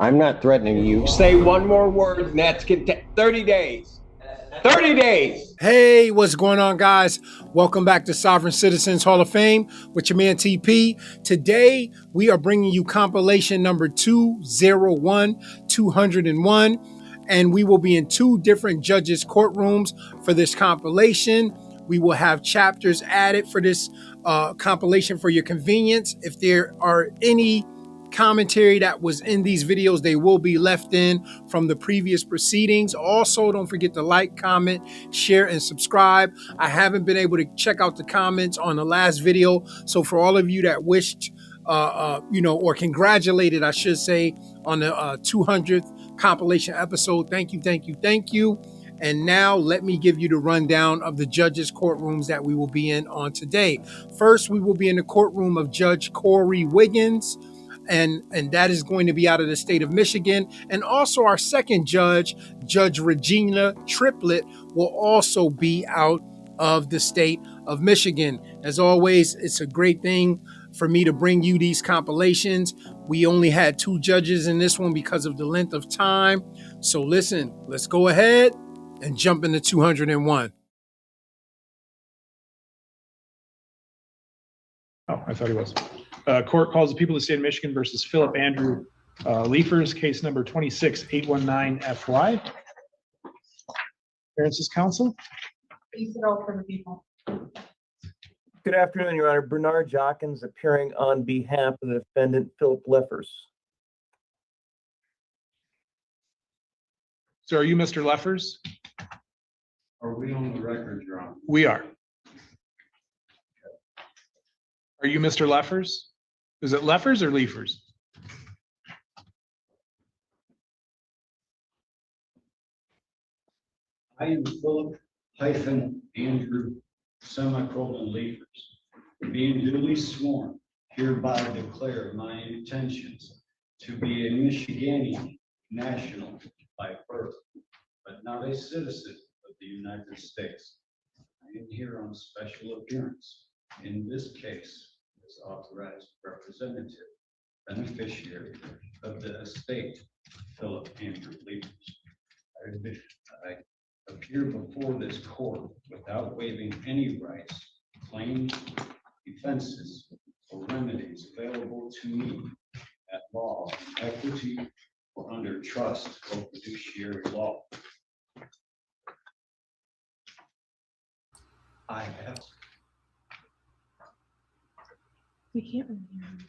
I'm not threatening you. Say one more word, and that's 30 days. 30 days. Hey, what's going on, guys? Welcome back to Sovereign Citizens Hall of Fame with your man TP. Today, we are bringing you compilation number 201, and we will be in two different judges' courtrooms for this compilation. We will have chapters added for this compilation for your convenience. If there are any commentary that was in these videos, they will be left in from the previous proceedings. Also, don't forget to like, comment, share, and subscribe. I haven't been able to check out the comments on the last video, so for all of you that wished or congratulated, I should say, on the 200th compilation episode, thank you. And now let me give you the rundown of the judges' courtrooms that we will be in on today. First, we will be in the courtroom of Judge Corey Wiggens, and that is going to be out of the state of Michigan. And also our second judge, Judge Regina Triplett, will also be out of the state of Michigan. As always, it's a great thing for me to bring you these compilations. We only had two judges in this one because of the length of time. So listen, let's go ahead and jump into 201. Oh, I thought he was. Court calls the people of the state of Michigan versus Philip Andrew Liefers, case number 26819FY. Appearances, counsel. Please sit all for the people. Good afternoon, Your Honor. Bernard Jockins appearing on behalf of the defendant, Philip Liefers. So are you Mr. Liefers? Are we on the record, Your Honor? We are. Are you Mr. Liefers? Is it Liefers or Liefers? I am Philip Andrew Liefers, being duly sworn, hereby declare my intentions to be a Michiganian national by birth, but not a citizen of the United States. I am here on special appearance in this case as authorized representative, beneficiary of the estate, Philip Andrew Liefers. I appear before this court without waiving any rights, claims, defenses, or remedies available to me at law, equity, or under trust or fiduciary law. I have. We can't really hear you.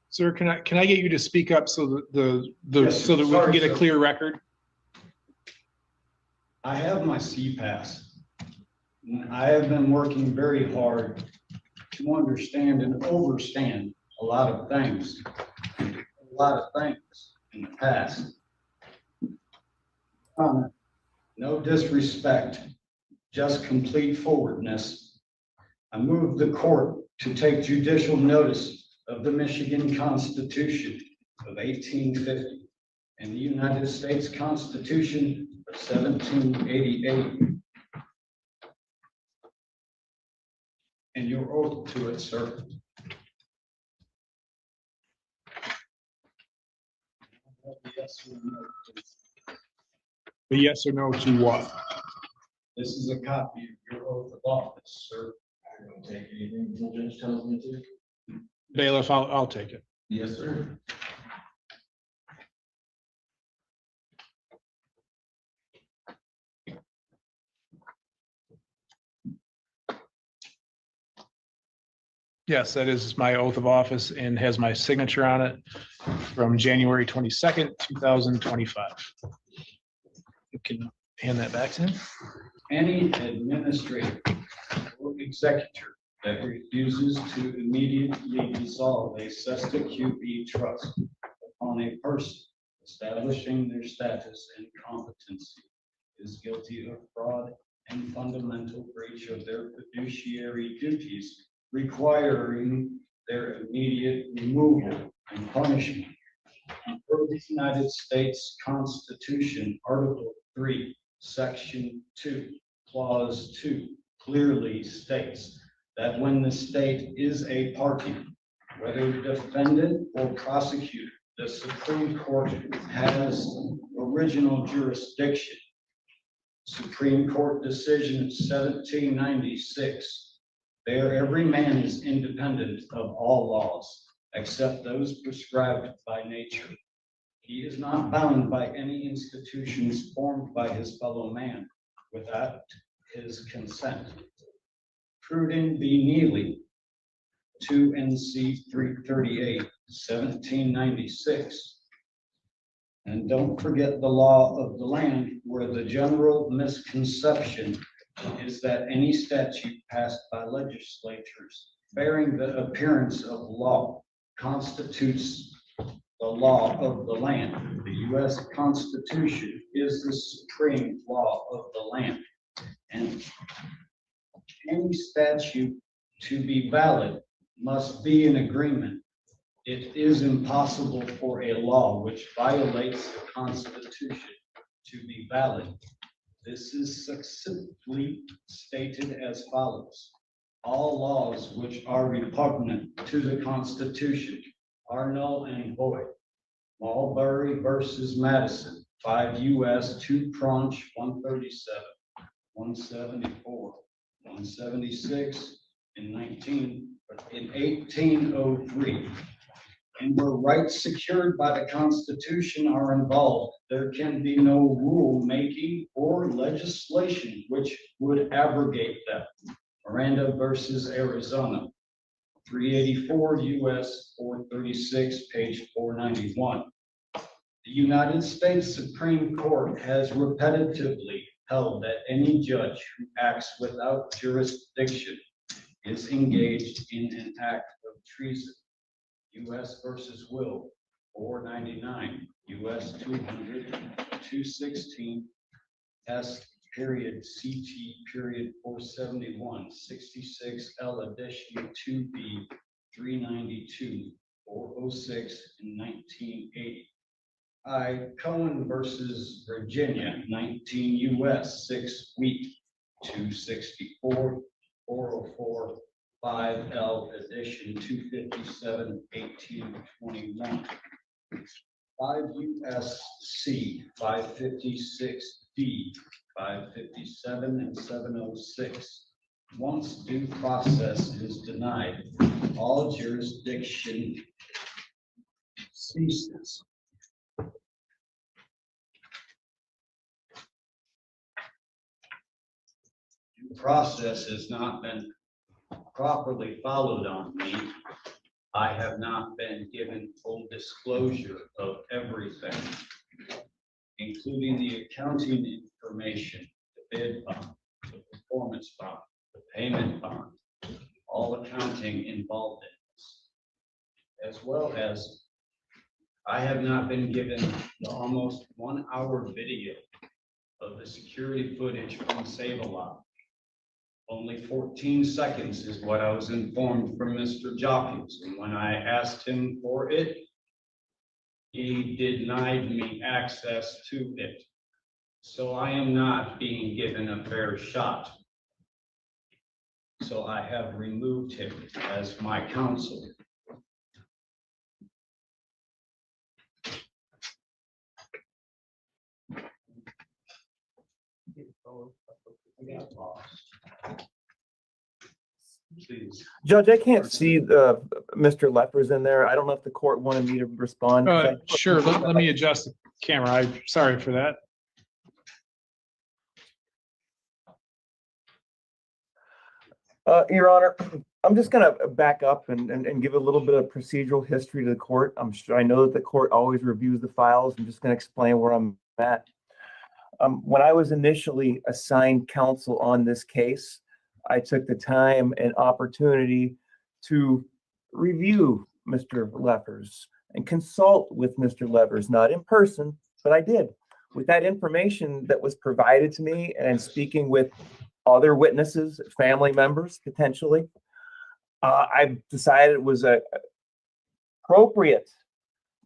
Sir, can I get you to speak up so that Yes, so that we can sorry, get a sir. clear record? I have my CPAS. I have been working very hard to understand and overstand a lot of things in the past. No disrespect, just complete forwardness. I move the court to take judicial notice of the Michigan Constitution of 1850 and the United States Constitution of 1788. And your oath to it, sir. Yes or no, please. A yes or no to what? This is a copy of your oath of office, sir. I don't take anything until judge tells me to. Bailiff, I'll take it. Yes, sir. Yes, that is my oath of office and has my signature on it from January 22nd, 2025. You can hand that back to him. Any administrator or executor that refuses to immediately dissolve a Sesta QB trust upon a person establishing their status and competency is guilty of fraud and fundamental breach of their fiduciary duties, requiring their immediate removal and punishment. Per the United States Constitution, Article 3, Section 2, Clause 2, clearly states that when the state is a party, whether defendant or prosecutor, the Supreme Court has original jurisdiction. Supreme Court decision 1796. There, every man is independent of all laws, except those prescribed by nature. He is not bound by any institutions formed by his fellow man without his consent. Pruden v. Neely, 2 NC 338, 1796. And don't forget the law of the land, where the general misconception is that any statute passed by legislatures bearing the appearance of law constitutes the law of the land. The U.S. Constitution is the supreme law of the land. And any statute to be valid must be in agreement. It is impossible for a law which violates the Constitution to be valid. This is succinctly stated as follows. All laws which are repugnant to the Constitution are null and void. Marbury versus Madison, 5 U.S. 2 Tranche 137, 174, 176, and 1803. And where rights secured by the Constitution are involved, there can be no rule making or legislation which would abrogate them. Miranda versus Arizona, 384 U.S. 436, page 491. The United States Supreme Court has repetitively held that any judge who acts without jurisdiction is engaged in an act of treason. U.S. versus Will, 499, U.S. 200, 216, S period, CT period 471, 66 L addition 2B, 392, 406, and 1980. I, Cohen versus Virginia, 19 U.S. 6 Wheat, 264, 404, 5L edition 257, 1821. 5 U.S.C. 556D, 557, and 706. Once due process is denied, all jurisdiction ceases. Due process has not been properly followed on me. I have not been given full disclosure of everything, including the accounting information, the bid bond, the performance bond, the payment bond, all accounting involved in this. As well as I have not been given the almost 1 hour video of the security footage from Save-A-Lot. Only 14 seconds is what I was informed from Mr. Jockins. And when I asked him for it, he denied me access to it. So I am not being given a fair shot. So I have removed him as my counsel. I got lost. Please. Judge, I can't see Mr. Lepers in there. I don't know if the court wanted me to respond. Sure, let me adjust the camera. I'm sorry for that. Your Honor, I'm just going to back up and give a little bit of procedural history to the court. I know that the court always reviews the files. I'm just going to explain where I'm at. When I was initially assigned counsel on this case, I took the time and opportunity to review Mr. Lepers and consult with Mr. Lepers, not in person, but I did. With that information that was provided to me and speaking with other witnesses, family members, potentially, I decided it was appropriate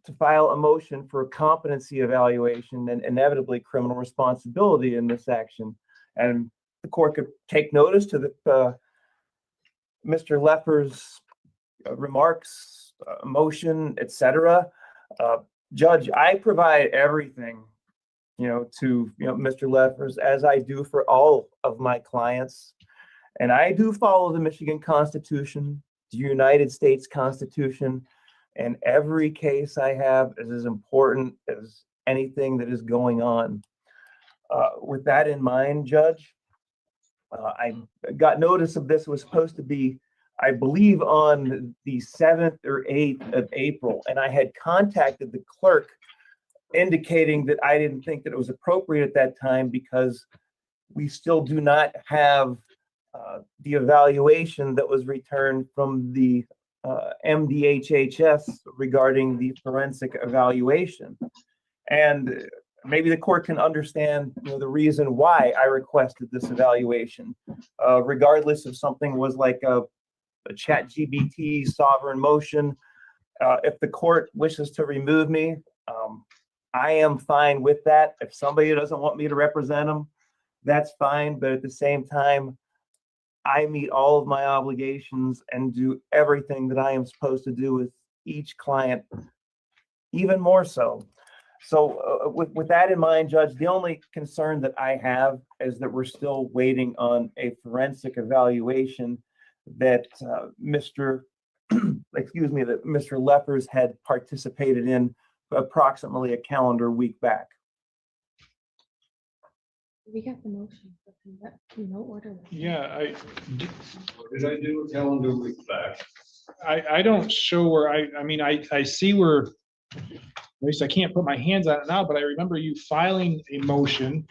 to file a motion for a competency evaluation and inevitably criminal responsibility in this action. And the court could take notice to the Mr. Lepers' remarks, motion, etc. Judge, I provide everything, to, Mr. Leffers, as I do for all of my clients. And I do follow the Michigan Constitution, the United States Constitution, and every case I have is as important as anything that is going on. With that in mind, Judge, I got notice of this was supposed to be, I believe, on the 7th or 8th of April, and I had contacted the clerk indicating that I didn't think that it was appropriate at that time because we still do not have the evaluation that was returned from the MDHHS regarding the forensic evaluation. And maybe the court can understand the reason why I requested this evaluation, regardless if something was like a ChatGPT sovereign motion. If the court wishes to remove me, I am fine with that. If somebody doesn't want me to represent them, that's fine. But at the same time, I meet all of my obligations and do everything that I am supposed to do with each client, even more so. So with that in mind, Judge, the only concern that I have is that we're still waiting on a forensic evaluation that Mr. Leffers had participated in approximately a calendar week back. We got the motion. No order. Yeah, What did I do a calendar week back? I don't show where I see where, at least I can't put my hands on it now, but I remember you filing a motion.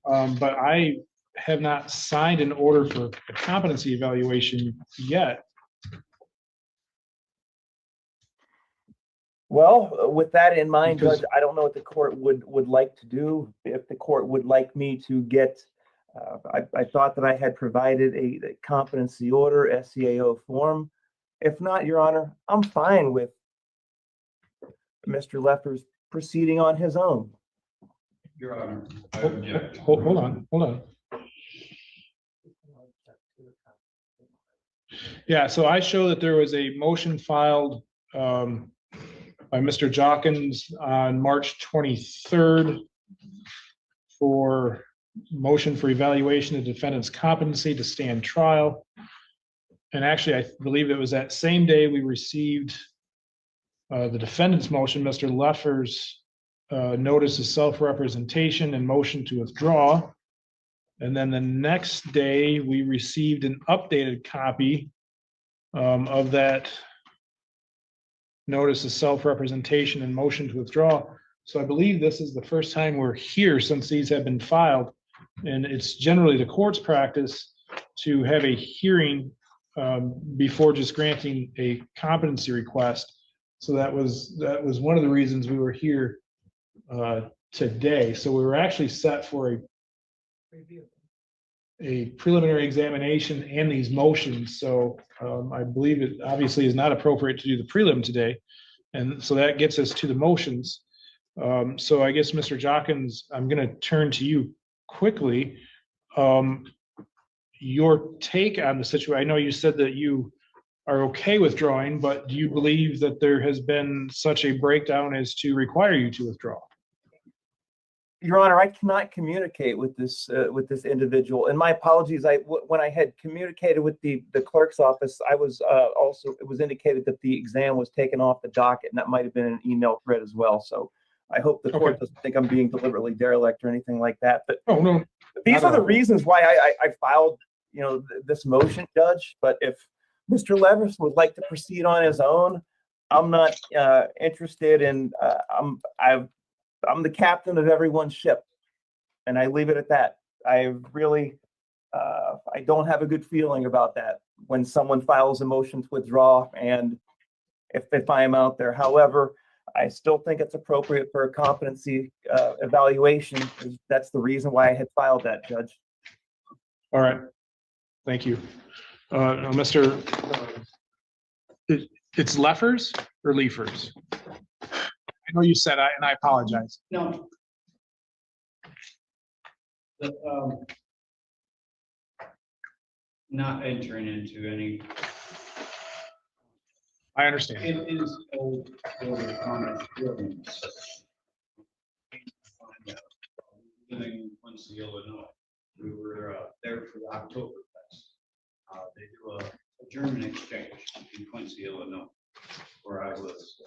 But I have not signed an order for a competency evaluation yet. Well, with that in mind, Because- Judge, I don't know what the court would like to do. If the court would like me to get, I thought that I had provided a competency order, SCAO form. If not, Your Honor, I'm fine with Mr. Leffers proceeding on his own. Your Honor, I object. Hold on. Yeah, so I show that there was a motion filed by Mr. Jawkins on March 23rd for motion for evaluation of defendant's competency to stand trial. And actually, I believe it was that same day we received the defendant's motion, Mr. Leffers' notice of self-representation and motion to withdraw. And then the next day, we received an updated copy of that notice of self-representation and motion to withdraw. So I believe this is the first time we're here since these have been filed. And it's generally the court's practice to have a hearing before just granting a competency request. So that was one of the reasons we were here today. So we were actually set for a preliminary examination and these motions. So I believe it obviously is not appropriate to do the prelim today. And so that gets us to the motions. So I guess, Mr. Jawkins, I'm going to turn to you quickly. Your take on the situation. I know you said that you are okay withdrawing, but do you believe that there has been such a breakdown as to require you to withdraw? Your Honor, I cannot communicate with this individual, and my apologies. When I had communicated with the clerk's office, I was it was indicated that the exam was taken off the docket, and that might have been an email thread as well. So I hope the court doesn't think I'm being deliberately derelict or anything like that. But no, these are the reasons why I filed this motion, Judge. But if Mr. Levers would like to proceed on his own, I'm not interested in. I'm the captain of everyone's ship, and I leave it at that. I really, I don't have a good feeling about that when someone files a motion to withdraw, and if I am out there. However, I still think it's appropriate for a competency evaluation. That's the reason why I had filed that, Judge. All right. Thank you. Mr. It's Leffers or Leafers? I know you said and I apologize. No. Not entering into any. I understand. It is old order on the building. Living in Quincy, Illinois. We were there for the Oktoberfest. They do a German exchange in Quincy, Illinois, where I was.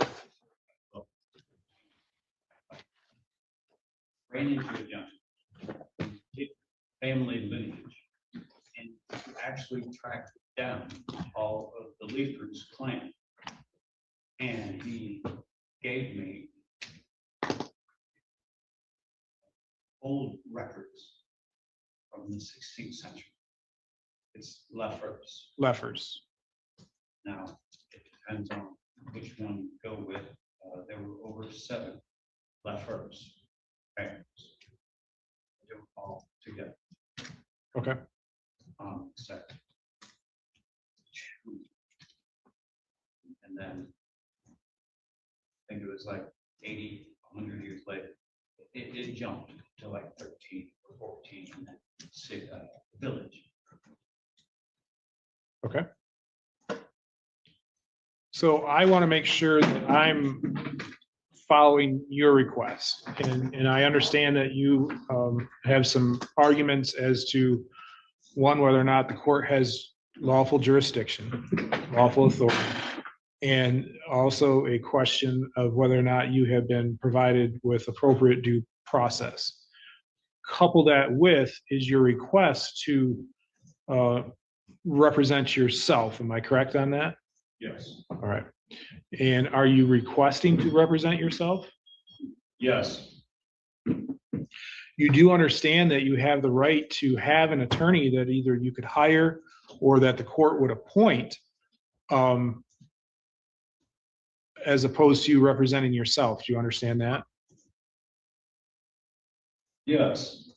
Ran into a gentleman, family lineage, and actually tracked down all of the Leifers clan. And he gave me old records from the 16th century. It's Leffers. Leffers. Now, it depends on which one you go with. There were over 7 Leffers families. They were all together. Okay. Except 2. And then I think it was like 80, 100 years later, it jumped to like 13 or 14 in that village. Okay. So I want to make sure that I'm following your requests. And I understand that you have some arguments as to, one, whether or not the court has lawful jurisdiction, lawful authority, and also a question of whether or not you have been provided with appropriate due process. Couple that with is your request to represent yourself. Am I correct on that? Yes. All right. And are you requesting to represent yourself? Yes. You do understand that you have the right to have an attorney that either you could hire or that the court would appoint, as opposed to you representing yourself. Do you understand that? Yes.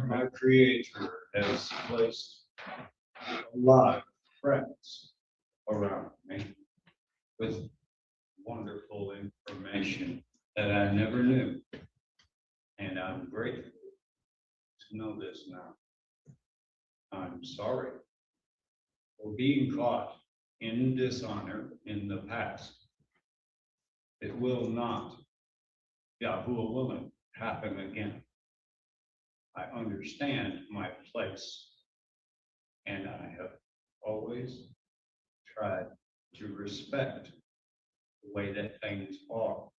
My creator has placed a lot of friends around me with wonderful information that I never knew. And I'm grateful to know this now. I'm sorry for being caught in dishonor in the past. It will not, Yahuwah willing, happen again. I understand my place, and I have always tried to respect the way that things are.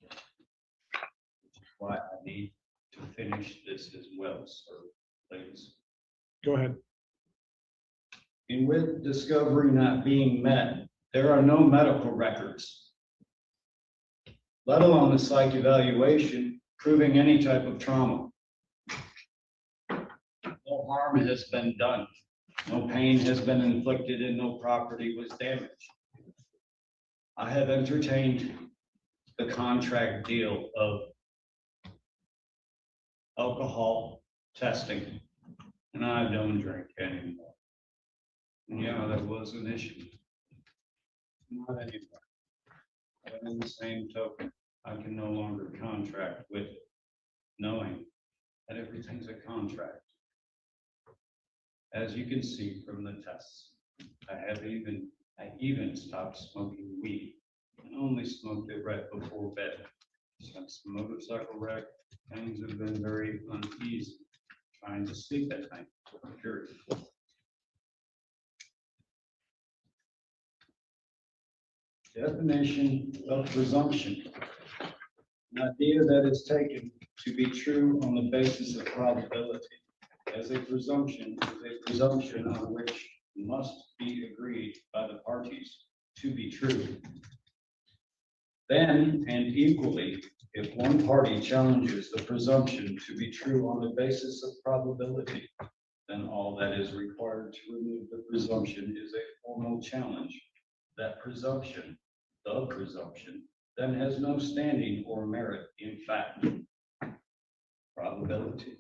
Which is why I need to finish this as well, sir, please. Go ahead. And with discovery not being met, there are no medical records, let alone a psych evaluation proving any type of trauma. No harm has been done. No pain has been inflicted and no property was damaged. I have entertained the contract deal of alcohol testing, and I don't drink anymore. And yeah, that was an issue. Not anymore. But in the same token, I can no longer contract with it, knowing that everything's a contract. As you can see from the tests, I even stopped smoking weed and only smoked it right before bed. Since the motorcycle wreck, things have been very uneasy trying to sleep at night. Period. Definition of presumption. An idea that is taken to be true on the basis of probability. As a presumption is a presumption on which must be agreed by the parties to be true. Then, and equally, if one party challenges the presumption to be true on the basis of probability, then all that is required to remove the presumption is a formal challenge. That presumption, the presumption, then has no standing or merit in fact. Probability.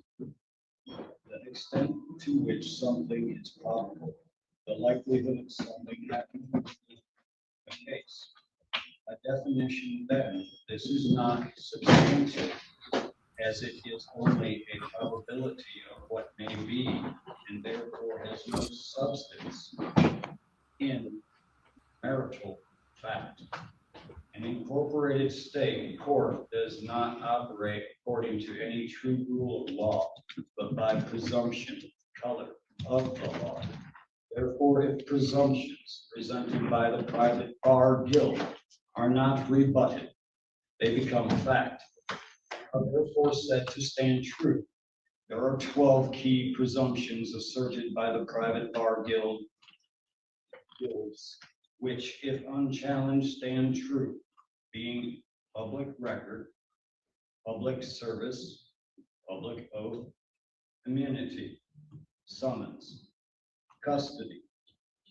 The extent to which something is probable, the likelihood of something happening in a case. A definition then, this is not substantial, as it is only a probability of what may be, and therefore has no substance in marital fact. An incorporated state court does not operate according to any true rule of law, but by presumption, color of the law. Therefore, if presumptions presented by the private bar guild are not rebutted, they become fact, are therefore said to stand true. There are 12 key presumptions asserted by the private bar guilds, which, if unchallenged, stand true, being public record, public service, public oath, immunity, summons, custody,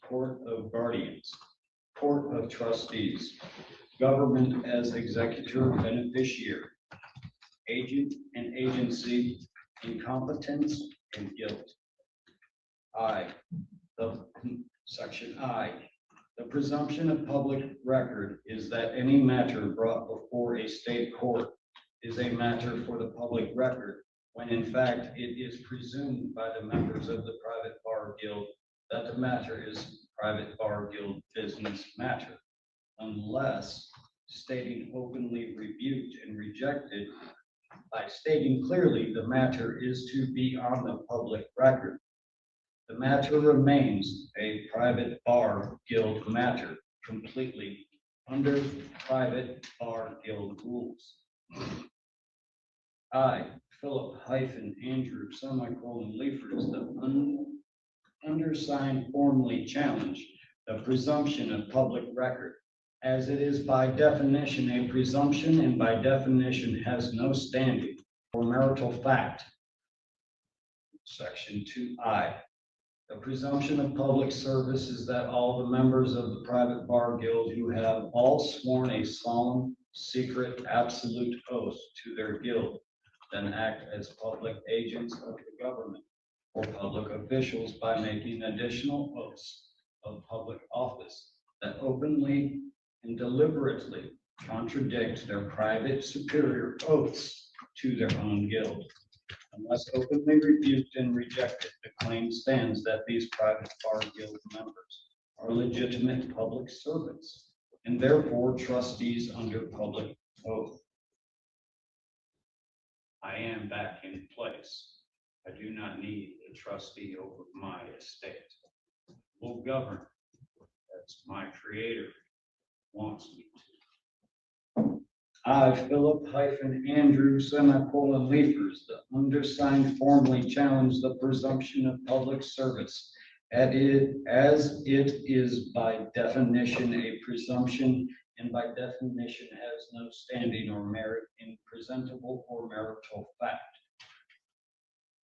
court of guardians, court of trustees, government as executor beneficiary, agent and agency, incompetence and guilt. Section I, the presumption of public record is that any matter brought before a state court is a matter for the public record, when in fact it is presumed by the members of the private bar guild that the matter is private bar guild business matter, unless stating openly rebuked and rejected by stating clearly the matter is to be on the public record. The matter remains a private bar guild matter completely under private bar guild rules. I, Philip Andrew Leifers, the undersigned formally challenge the presumption of public record, as it is by definition a presumption and by definition has no standing for marital fact. Section 2I. The presumption of public service is that all the members of the private bar guild who have all sworn a solemn, secret, absolute oath to their guild then act as public agents of the government or public officials by making additional oaths of public office that openly and deliberately contradict their private superior oaths to their own guild. Unless openly rebuked and rejected, the claim stands that these private bar guild members are legitimate public servants and therefore trustees under public oath. I am back in place. I do not need a trustee over my estate. Will govern as my creator wants me to. I, Philip Andrew Leifers, the undersigned formally challenge the presumption of public service as it is by definition a presumption and by definition has no standing or merit in presentable or marital fact.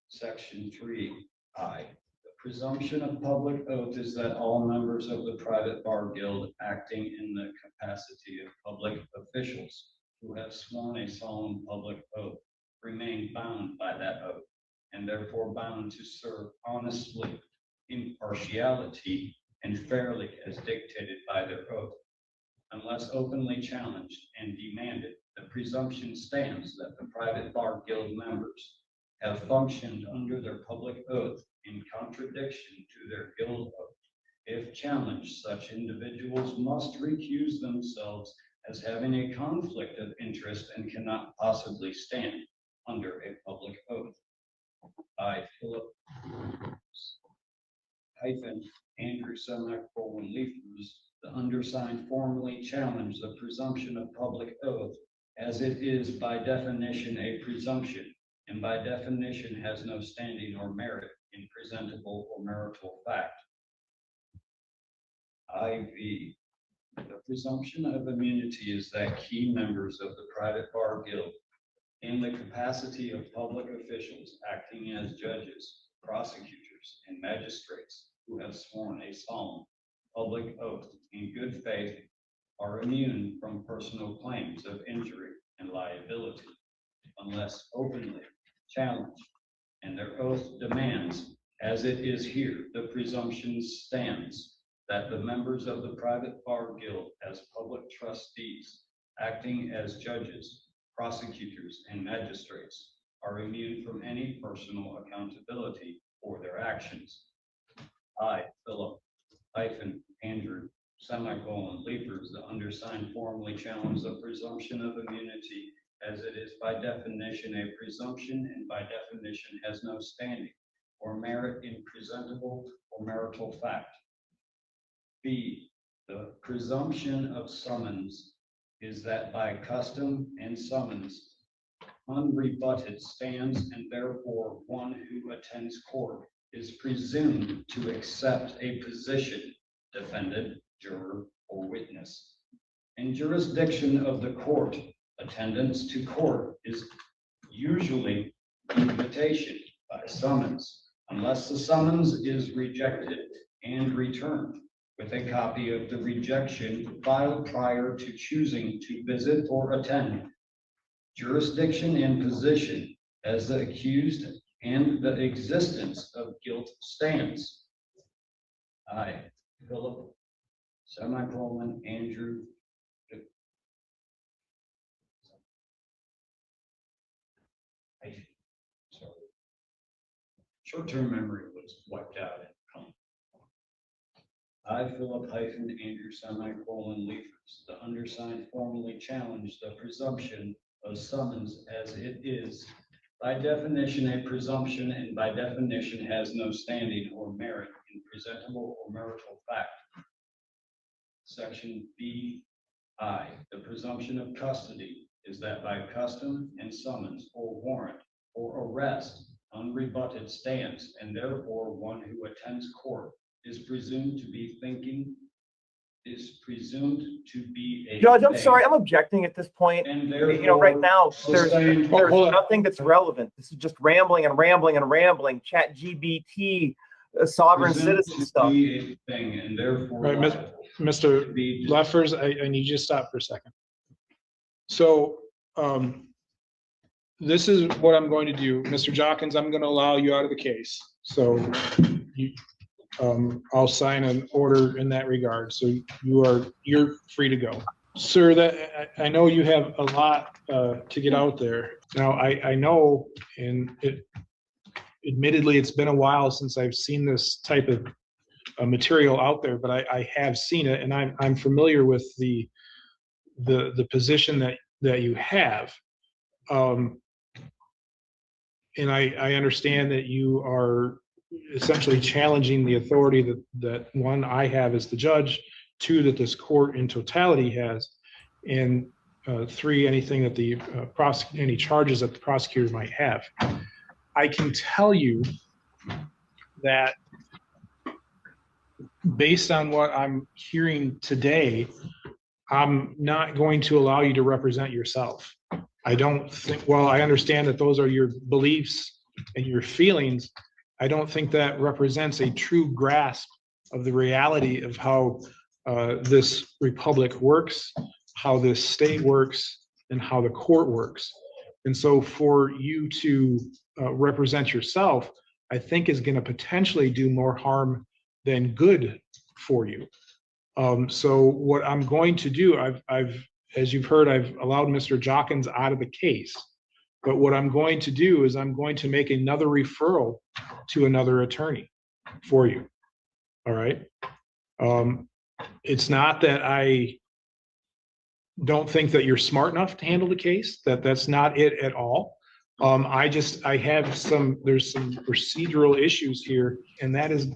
Section 3I. The presumption of public oath is that all members of the private bar guild acting in the capacity of public officials who have sworn a solemn public oath remain bound by that oath and therefore bound to serve honestly, impartiality, and fairly as dictated by their oath. Unless openly challenged and demanded, the presumption stands that the private bar guild members have functioned under their public oath in contradiction to their guild oath. If challenged, such individuals must recuse themselves as having a conflict of interest and cannot possibly stand under a public oath. I, Philip Andrew Leifers, the undersigned formally challenge the presumption of public oath as it is by definition a presumption and by definition has no standing or merit in presentable or marital fact. IV. The presumption of immunity is that key members of the private bar guild in the capacity of public officials acting as judges, prosecutors, and magistrates who have sworn a solemn public oath in good faith are immune from personal claims of injury and liability unless openly challenged, and their oath demands, as it is here, the presumption stands that the members of the private bar guild as public trustees acting as judges, prosecutors, and magistrates are immune from any personal accountability for their actions. I, Philip Andrew semicolon, Leapers, the undersigned formally challenge the presumption of immunity as it is by definition a presumption and by definition has no standing or merit in presentable or marital fact. B, the presumption of summons is that by custom and summons unrebutted stands, and therefore one who attends court is presumed to accept a position, defendant, juror, or witness. In jurisdiction of the court, attendance to court is usually invitation by summons, unless the summons is rejected and returned with a copy of the rejection filed prior to choosing to visit or attend. Jurisdiction and position as the accused and the existence of guilt stands. I, Philip, semicolon, Andrew. Sorry. Short-term memory was wiped out. I, Philip hyphen Andrew semicolon Leafers, the undersigned formally challenge the presumption of summons as it is by definition a presumption and by definition has no standing or merit in presentable or marital fact. Section B.I. The presumption of custody is that by custom and summons or warrant or arrest unrebutted stands, and therefore one who attends court is presumed to be a Judge, I'm thing. sorry, I'm objecting at this point. And You know, right now, there's hold on. nothing that's relevant. This is just rambling and rambling and rambling. Chat GBT, sovereign citizen stuff. Be a thing, and therefore Right, liable Mr. to be Leffers, I need you to stop for a second. So this is what I'm going to do. Mr. Jockins, I'm going to allow you out of the case. So you, I'll sign an order in that regard. So you're free to go. Sir, that I know you have a lot to get out there. Now, I know, and admittedly, it's been a while since I've seen this type of material out there, but I have seen it, and I'm familiar with the position that you have. And I understand that you are essentially challenging the authority that one, I have as the judge, two, that this court in totality has, and three, anything that the any charges that the prosecutor might have. I can tell you that based on what I'm hearing today, I'm not going to allow you to represent yourself. I don't think, well, I understand that those are your beliefs and your feelings. I don't think that represents a true grasp of the reality of how this republic works, how this state works, and how the court works. And so for you to represent yourself, I think is going to potentially do more harm than good for you. So what I'm going to do, as you've heard, I've allowed Mr. Jockins out of the case. But what I'm going to do is I'm going to make another referral to another attorney for you. All right. It's not that I don't think that you're smart enough to handle the case. That's not it at all. I have there's some procedural issues here, and that is,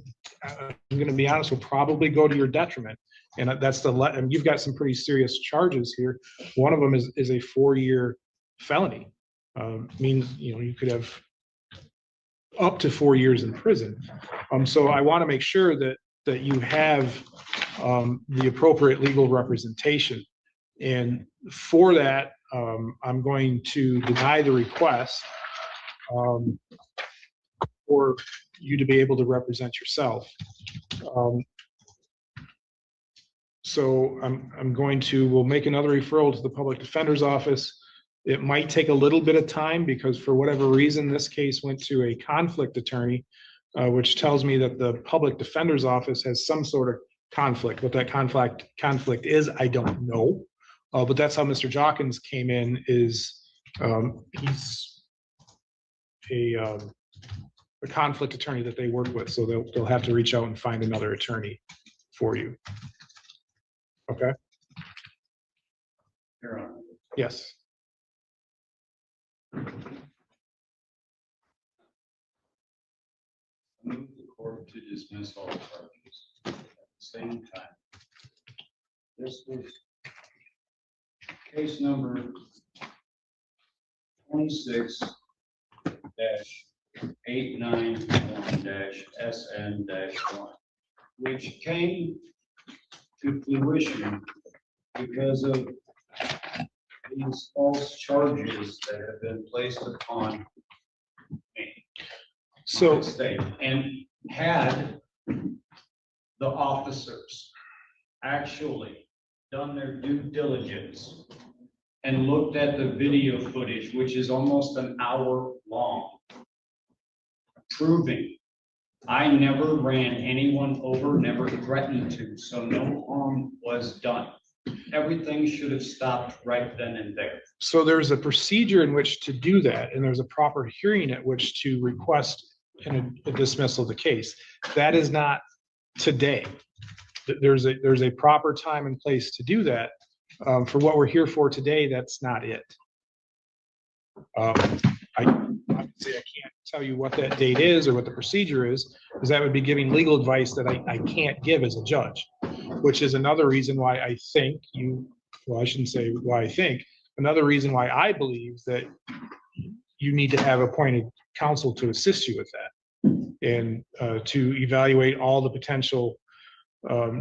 I'm going to be honest, will probably go to your detriment. And that's and you've got some pretty serious charges here. One of them is a 4-year felony. Means, you could have up to 4 years in prison. So I want to make sure that you have the appropriate legal representation. And for that, I'm going to deny the request for you to be able to represent yourself. So we'll make another referral to the public defender's office. It might take a little bit of time because for whatever reason, this case went to a conflict attorney, which tells me that the public defender's office has some sort of conflict. What that conflict is, I don't know. But that's how Mr. Jockins came in, is he's a conflict attorney that they work with. So they'll have to reach out and find another attorney for you. Okay, Your Honor. yes. Move the court to dismiss all charges at the same time. This was case number 26-891-SN-1, which came to fruition because of these false charges that have been placed upon me. So, State, and had the officers actually done their due diligence and looked at the video footage, which is almost an hour long, proving I never ran anyone over, never threatened to, so no harm was done. Everything should have stopped right then and there. so there's a procedure in which to do that, and there's a proper hearing at which to request a dismissal of the case. That is not today. There's a proper time and place to do that. For what we're here for today, that's not it. I obviously I can't tell you what that date is or what the procedure is, because that would be giving legal advice that I can't give as a judge, which is another reason why I think well, I shouldn't say why I think, another reason why I believe that you need to have appointed counsel to assist you with that and to evaluate all the potential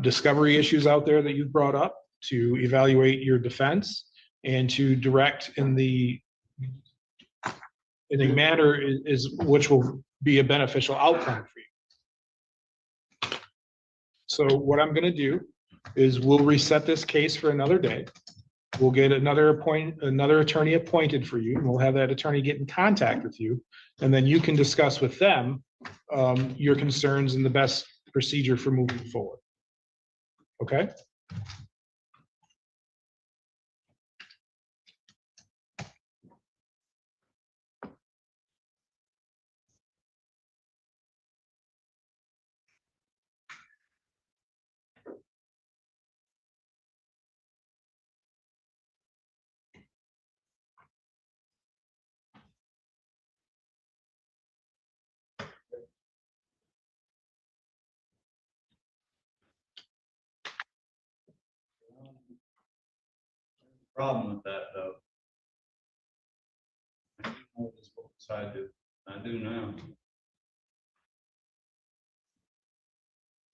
discovery issues out there that you've brought up, to evaluate your defense, and to direct in a manner which will be a beneficial outcome for you. So what I'm going to do is we'll reset this case for another day. We'll get another attorney appointed for you, and we'll have that attorney get in contact with you, and then you can discuss with them your concerns and the best procedure for moving forward. Okay? Problem with that, though. I know this book side do. I do now.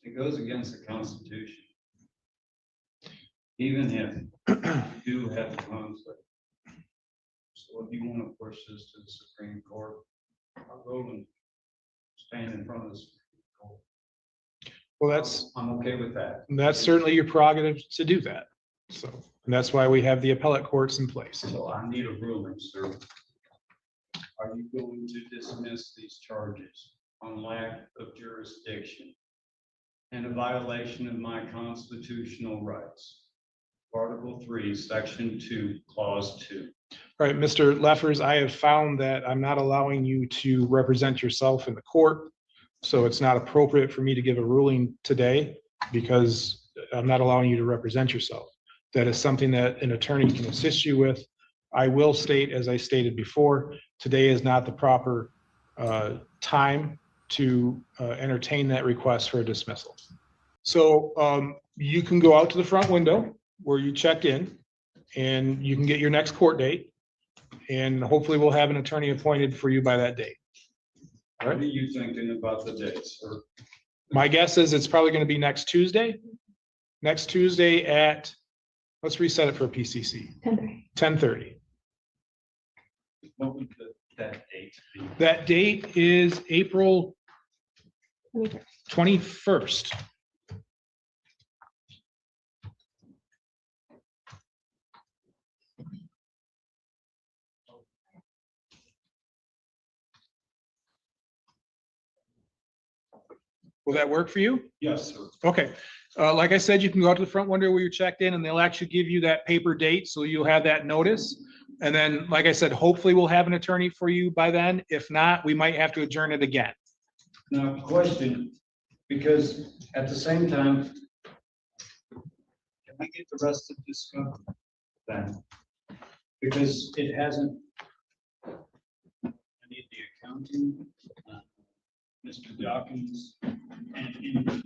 It goes against the Constitution. Even if you do have a conflict. So if you want to push this to the Supreme Court, I'll go and stand in front of the Supreme Court. Well, I'm okay with that. that's certainly your prerogative to do that. So, and that's why we have the appellate courts in place. So I need a ruling, sir. Are you going to dismiss these charges on lack of jurisdiction and a violation of my constitutional rights? Article 3, Section 2, Clause 2. All right, Mr. Leffers, I have found that I'm not allowing you to represent yourself in the court. So it's not appropriate for me to give a ruling today because I'm not allowing you to represent yourself. That is something that an attorney can assist you with. I will state, as I stated before, today is not the proper time to entertain that request for a dismissal. So you can go out to the front window where you checked in and you can get your next court date. And hopefully we'll have an attorney appointed for you by that date. All right. What are you thinking about the dates, sir? My guess is it's probably going to be next Tuesday. Next Tuesday at, let's reset it for a PCC. 10:30. 10:30. What would that date be? That date is April 21st. 21st. Will that work for you? Yes, sir. Okay. Like I said, you can go out to the front window where you're checked in and they'll actually give you that paper date. So you'll have that notice. And then, like I said, hopefully we'll have an attorney for you by then. If not, we might have to adjourn it again. Now, question, because at the same time, Can I get the rest of this stuff then? Because it hasn't. I need the accounting, Mr. Dawkins, and in the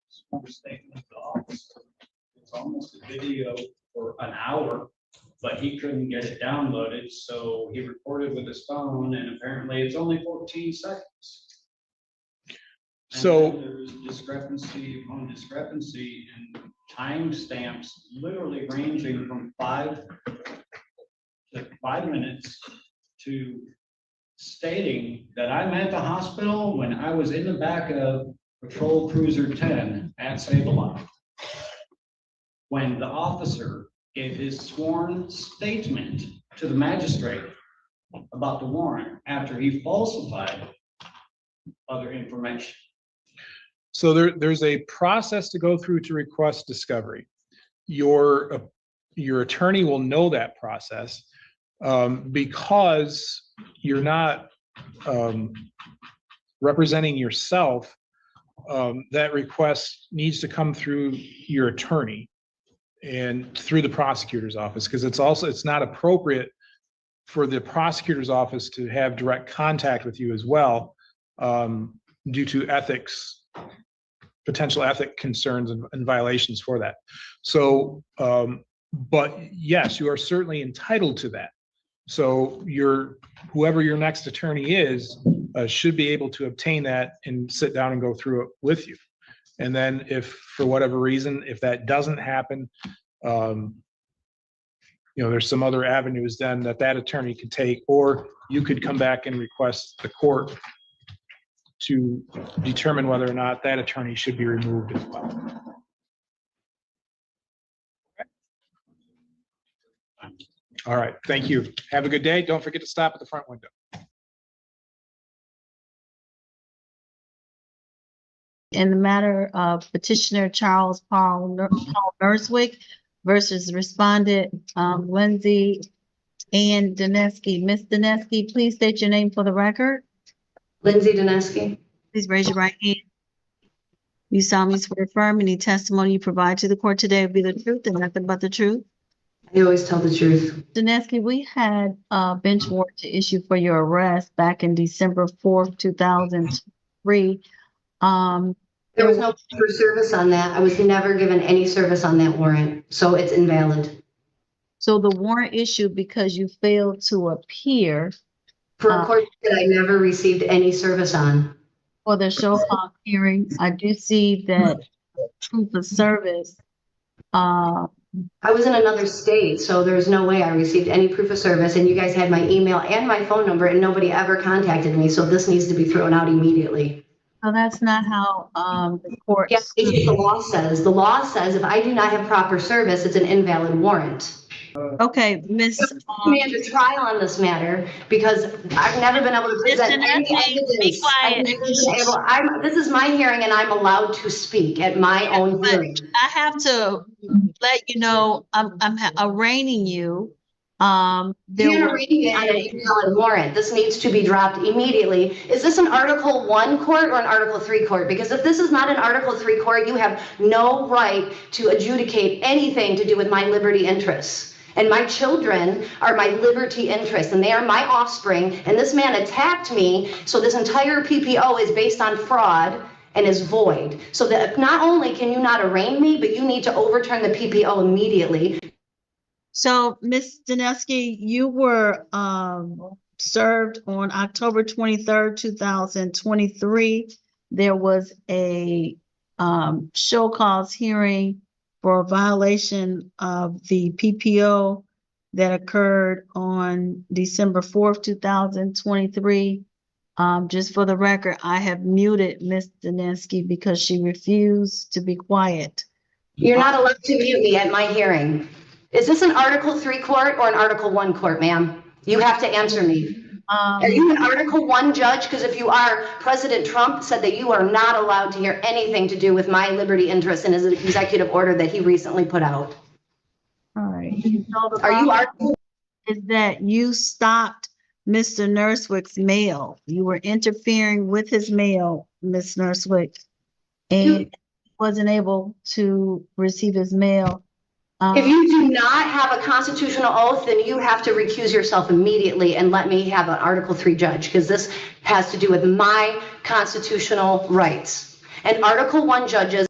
sworn statement of the office, it's almost a video for an hour, but he couldn't get it downloaded, so he recorded with his phone, and apparently it's only 14 seconds. And So- then there's discrepancy upon discrepancy and timestamps literally ranging from 5 minutes to stating that I'm at the hospital when I was in the back of Patrol Cruiser 10 at Save-A-Lot. When the officer gave his sworn statement to the magistrate about the warrant after he falsified other information. So there's a process to go through to request discovery. Your attorney will know that process because you're not representing yourself. That request needs to come through your attorney and through the prosecutor's office, because it's not appropriate for the prosecutor's office to have direct contact with you as well, due to potential ethic concerns and violations for that. So, but yes, you are certainly entitled to that. So whoever your next attorney is, should be able to obtain that and sit down and go through it with you. And then if for whatever reason, if that doesn't happen, there's some other avenues then that attorney could take, or you could come back and request the court to determine whether or not that attorney should be removed as well. All right, thank you. Have a good day. Don't forget to stop at the front window. In the matter of petitioner Charles Paul Nerswick versus respondent Lindsay Ann Dineski. Ms. Dineski, please state your name for the record. Lindsay Dineski. Please raise your right hand. You solemnly swear or affirm any testimony you provide to the court today will be the truth and nothing but the truth. I always tell the truth. Dineski, we had a bench warrant to issue for your arrest back in December 4th, 2003. There was no for service on that. I was never given any service on that warrant, so it's invalid. So the warrant issued because you failed to appear For a court that I never received any service on. for the show cause hearing. I do see that proof of service. I was in another state, so there's no way I received any proof of service, and you guys had my email and my phone number, and nobody ever contacted me, so this needs to be thrown out immediately. So that's not how the court. Yes, it's what the law says. The law says if I do not have proper service, it's an invalid warrant. Okay, Miss. We had a trial on this matter because I've never been able to present any evidence. Be quiet. This is my hearing and I'm allowed to speak at my own hearing. I have to let you know, I'm arraigning you. You're reading on an invalid warrant. This needs to be dropped immediately. Is this an Article 1 court or an Article 3 court? Because if this is not an Article 3 court, you have no right to adjudicate anything to do with my liberty interests. And my children are my liberty interests, and they are my offspring. And this man attacked me, so this entire PPO is based on fraud and is void. So that not only can you not arraign me, but you need to overturn the PPO immediately. So, Ms. Dineski, you were served on October 23rd, 2023. There was a show cause hearing for a violation of the PPO that occurred on December 4th, 2023. Just for the record, I have muted Ms. Dineski because she refused to be quiet. You're not allowed to mute me at my hearing. Is this an Article 3 court or an Article 1 court, ma'am? You have to answer me. Are you an Article 1 judge? Because if you are, President Trump said that you are not allowed to hear anything to do with my liberty interests in his executive order that he recently put out. All right. Are you Article? Is that you stopped Mr. Nerswick's mail? You were interfering with his mail, Ms. Nerswick, and wasn't able to receive his mail If you do not have a constitutional oath, then you have to recuse yourself immediately and let me have an Article 3 judge, because this has to do with my constitutional rights. And Article 1 judges.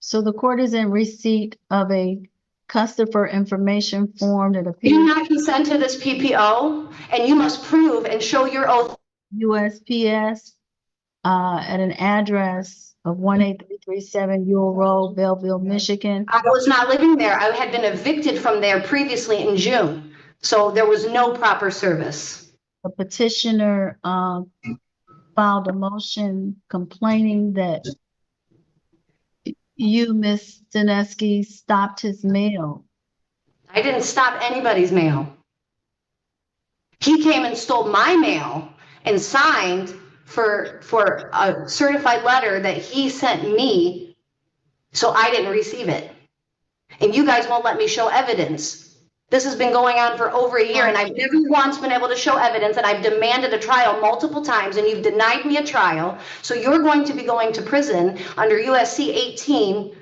So the court is in receipt of a customer information form that Do appears not consent to this PPO, and you must prove and show your oath. USPS at an address of 18337 Ewell Road, Belleville, Michigan. I was not living there. I had been evicted from there previously in June, so there was no proper service. The petitioner filed a motion complaining that you, Ms. Dineski, stopped his mail. I didn't stop anybody's mail. He came and stole my mail and signed for a certified letter that he sent me, so I didn't receive it. And you guys won't let me show evidence. This has been going on for over a year, and I've never once been able to show evidence, and I've demanded a trial multiple times, and you've denied me a trial. So you're going to be going to prison under USC 18,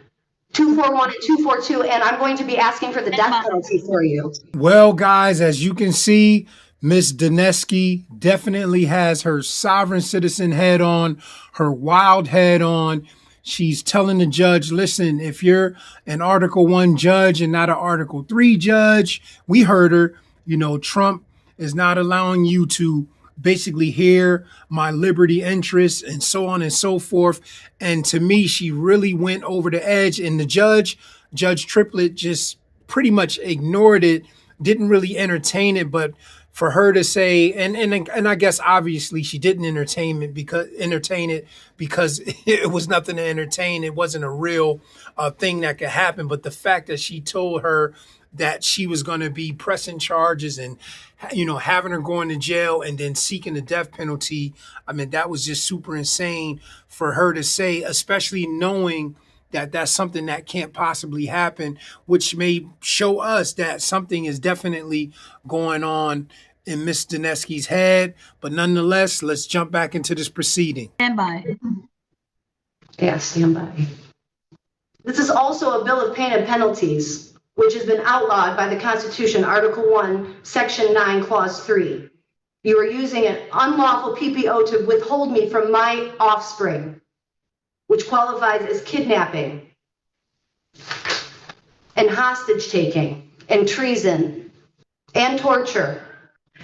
241 and 242, and I'm going to be asking for the death penalty for you. Well, guys, as you can see, Ms. Dineski definitely has her sovereign citizen head on, her wild head on. She's telling the judge, listen, if you're an Article 1 judge and not an Article 3 judge, we heard her, Trump is not allowing you to basically hear my liberty interests and so on and so forth. And to me, she really went over the edge, and the Judge Triplett, just pretty much ignored it, didn't really entertain it. But for her to say, and I guess obviously she didn't entertain it because it was nothing to entertain. It wasn't a real thing that could happen. But the fact that she told her that she was going to be pressing charges and, having her going to jail and then seeking the death penalty, I mean, that was just super insane for her to say, especially knowing that that's something that can't possibly happen, which may show us that something is definitely going on in Ms. Dineski's head. But nonetheless, let's jump back into this proceeding. Stand by. Yeah, stand by. This is also a bill of pain and penalties, which has been outlawed by the Constitution, Article 1, Section 9, Clause 3. You are using an unlawful PPO to withhold me from my offspring, which qualifies as kidnapping and hostage taking and treason and torture.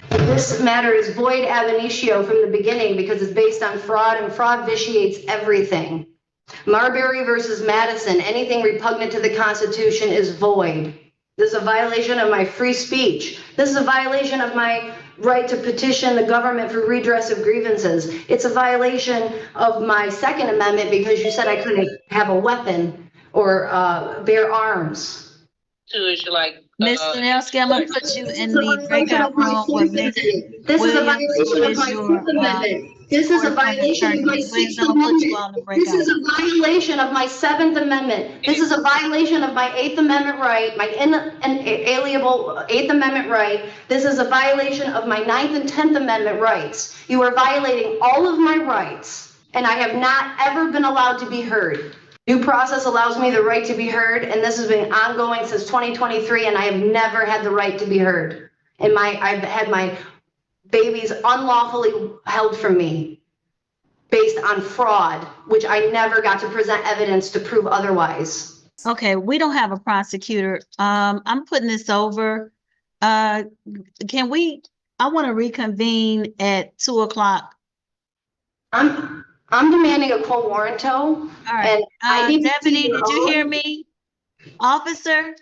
This matter is void ab initio from the beginning because it's based on fraud, and fraud vitiates everything. Marbury versus Madison, anything repugnant to the Constitution is void. This is a violation of my free speech. This is a violation of my right to petition the government for redress of grievances. It's a violation of my Second Amendment because you said I couldn't have a weapon or bear arms. Ms. Danelski, I'm going to put you in the breakout room with Ms. This is a violation of my Fifth Amendment. This is a violation of my Sixth Amendment. This is a violation of my Seventh Amendment. This is a violation of my Eighth Amendment right, my inalienable Eighth Amendment right. This is a violation of my Ninth and 10th Amendment rights. You are violating all of my rights, and I have not ever been allowed to be heard. Due process allows me the right to be heard, and this has been ongoing since 2023, and I have never had the right to be heard. And I've had my babies unlawfully held from me based on fraud, which I never got to present evidence to prove otherwise. Okay, we don't have a prosecutor. I'm putting this over. I want to reconvene at 2:00. I'm demanding a quo warranto. All right. And Deputy, did you hear me? Officer?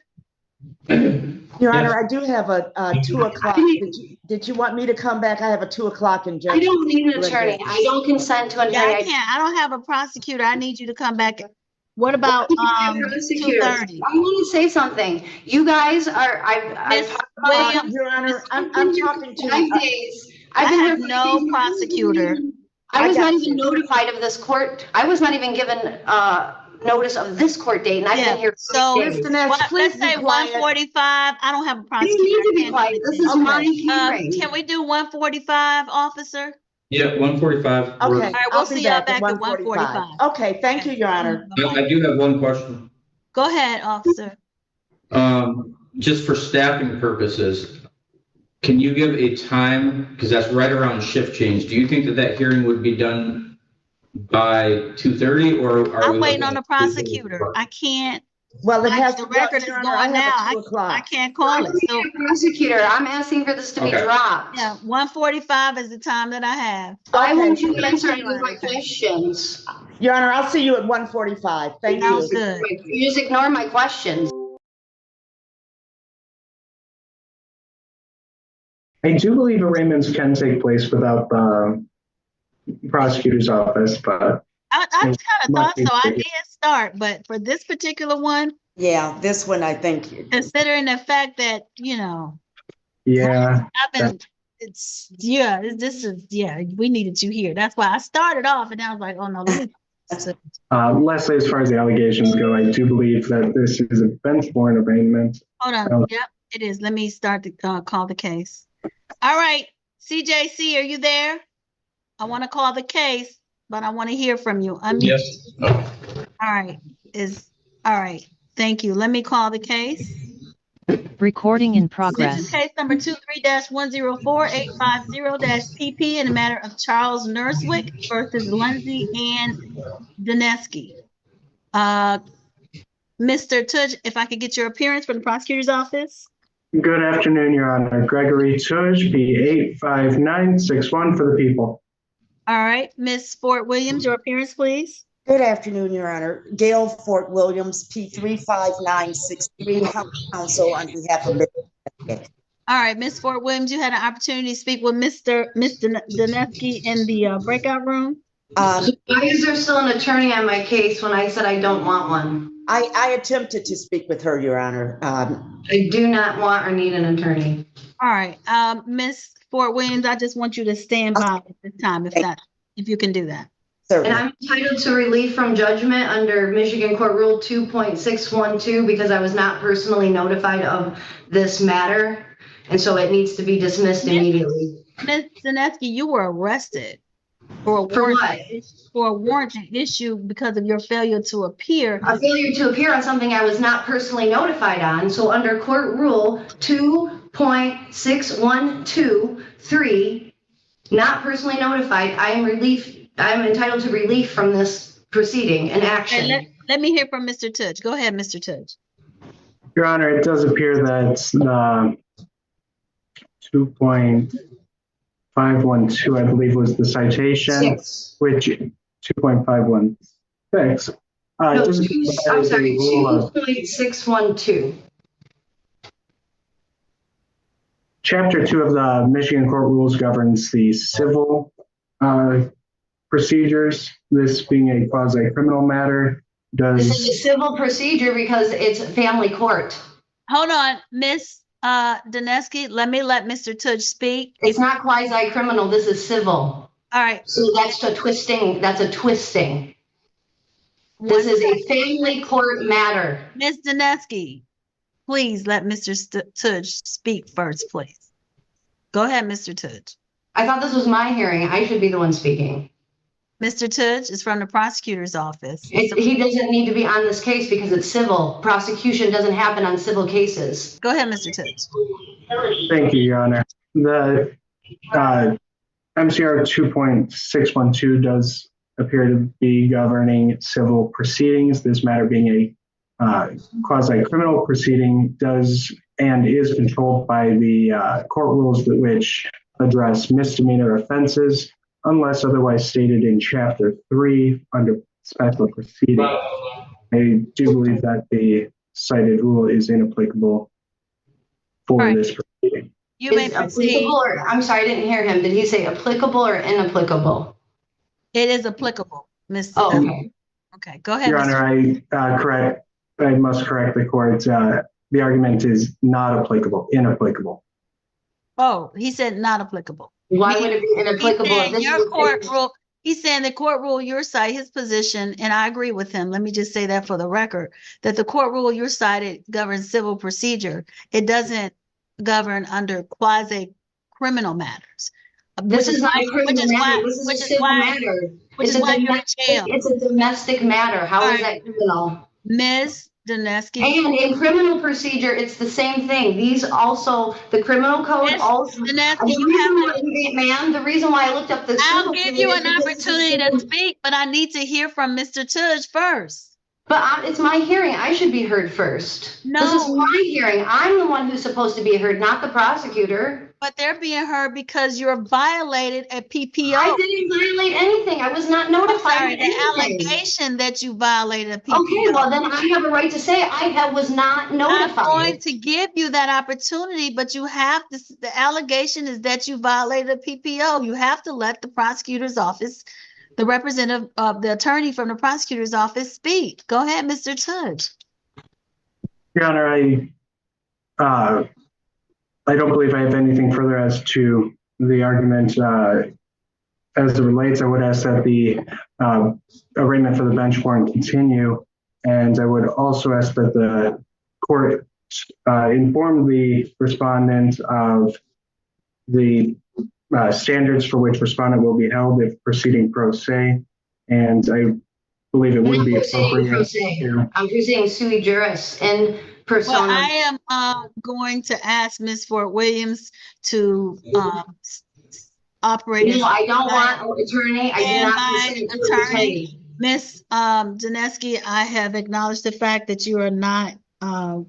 Your Honor, I do have a 2:00. Did you want me to come back? I have a 2:00 in judgment. I don't need an attorney. I don't consent to an attorney. Yeah, I can't. I don't have a prosecutor. I need you to come back. What about 2:30? I want to say something. You guys are. Your Honor, I'm talking to 5 days. I have no prosecutor. I was not even notified of this court. I was not even given notice of this court date, and I've been here. So let's say 1:45. I don't have a prosecutor. You need to be quiet. This is my hearing. Can we do 1:45, officer? Yeah, 145. Okay. All right, we'll I'll be see y'all back back at 1:45. Okay, thank you, Your Honor. I do have one question. Go ahead, officer. Just for staffing purposes, can you give a time, because that's right around shift change, do you think that that hearing would be done by 2:30 or are we I'm waiting looking on the at prosecutor. I can't, Well, it has the to, record is Your Honor, going I have now. a 2 o'clock. I can't call it. So, Prosecutor, I'm asking for this to be Okay. dropped. yeah, 1:45 is the time that I have. I want Okay. you to answer any of my questions. Your Honor, I'll see you at 1:45. Thank Sounds you. good. You just ignore my questions. I do believe arraignments can take place without the prosecutor's office, but I kind of thought so. I Might be. did start, but for this particular one, Yeah, this one, I think. considering the fact that, you know, yeah, I've been, this is, we needed you here. That's why I started off and I was like, oh no, let me. Leslie, as far as the allegations go, I do believe that this is a bench-borne arraignment. Hold on. Oh. Yep, it is. Let me start to call the case. All right, CJC, are you there? I want to call the case, but I want to hear from you. Yes. All right. All right. Thank you. Let me call the case. Recording in This progress. is case number 23-104850-PP in the matter of Charles Nurswick versus Lindsay Ann Dineski. Mr. Tudge, if I could get your appearance from the prosecutor's office. Good afternoon, Your Honor. Gregory Tudge, P85961 for the people. All right. Miss Fort Williams, your appearance, please. Good afternoon, Your Honor. Gail Fort Williams, P35963, counsel on behalf of Mr. All right, Miss Fort Williams, you had an opportunity to speak with Mr. Dineski in the breakout room. Why is there still an attorney on my case when I said I don't want one? I attempted to speak with her, Your Honor. I do not want or need an attorney. All right, Miss Fort Williams, I just want you to stand by at this time, if you can do that. And I'm entitled to relief from judgment under Michigan Court Rule 2.612 because I was not personally notified of this matter. And so it needs to be dismissed immediately. Ms. Dineski, you were arrested for a warrant issue because of your failure to appear. A failure to appear on something I was not personally notified on. So under Court Rule 2.6123, not personally notified, I am entitled to relief from this proceeding and action. Let me hear from Mr. Tudge. Go ahead, Mr. Tudge. Your Honor, it does appear that 2.512, I believe, was the citation, which 2.516. I'm sorry, 2.612. Chapter 2 of the Michigan Court Rules governs the civil procedures. This being a quasi-criminal matter, This is a civil procedure because it's family court. Hold on, Miss Dineski, let Mr. Tudge speak. It's not quasi-criminal, this is civil. All right. So that's a twisting. This is a family court matter. Ms. Dineski, please let Mr. Tudge speak first, please. Go ahead, Mr. Tudge. I thought this was my hearing. I should be the one speaking. Mr. Tudge is from the prosecutor's office. He doesn't need to be on this case because it's civil. Prosecution doesn't happen on civil cases. Go ahead, Mr. Tudge. Thank you, Your Honor. The MCR 2.612 does appear to be governing civil proceedings. This matter being a quasi-criminal proceeding does and is controlled by the court rules which address misdemeanor offenses, unless otherwise stated in Chapter 3 under special proceeding. I do believe that the cited rule is inapplicable for this proceeding. You may proceed. I'm sorry, I didn't hear him. Did he say applicable or inapplicable? It is applicable, Mr. Oh, okay. Okay, go ahead. Your Honor, I must correct the court. The argument is not applicable, inapplicable. Oh, he said not applicable. Why would it be inapplicable? He's saying the court rule your side, his position, and I agree with him. Let me just say that for the record, that the court rule your side, it governs civil procedure. It doesn't govern under quasi-criminal matters. This is not a criminal matter. This is a civil matter. It's a domestic matter. How is that criminal? Ms. Dineski. And in criminal procedure, it's the same thing. These also, the criminal code also. Ma'am, the reason why I looked up the. I'll give you an opportunity to speak, but I need to hear from Mr. Tudge first. But it's my hearing. I should be heard first. No. This is my hearing. I'm the one who's supposed to be heard, not the prosecutor. But they're being heard because you're violated a PPO. I didn't violate anything. I was not notified. Sorry, the allegation that you violated a PPO. Okay, well then I have a right to say I was not notified. I'm going to give you that opportunity, but you have to. The allegation is that you violated a PPO. You have to let the prosecutor's office, the representative of the attorney from the prosecutor's office, speak. Go ahead, Mr. Tudge. Your Honor, I don't believe I have anything further as to the argument as it relates. I would ask that the arraignment for the bench warrant continue, and I would also ask that the court inform the respondent of the standards for which respondent will be held if proceeding pro se, and I believe it would be appropriate. I'm proceeding sui juris and persona. Well, I am going to ask Ms. Fort Williams to operate. No, I don't want an attorney. I do not consent to an attorney. Ms. Dineski, I have acknowledged the fact that you are not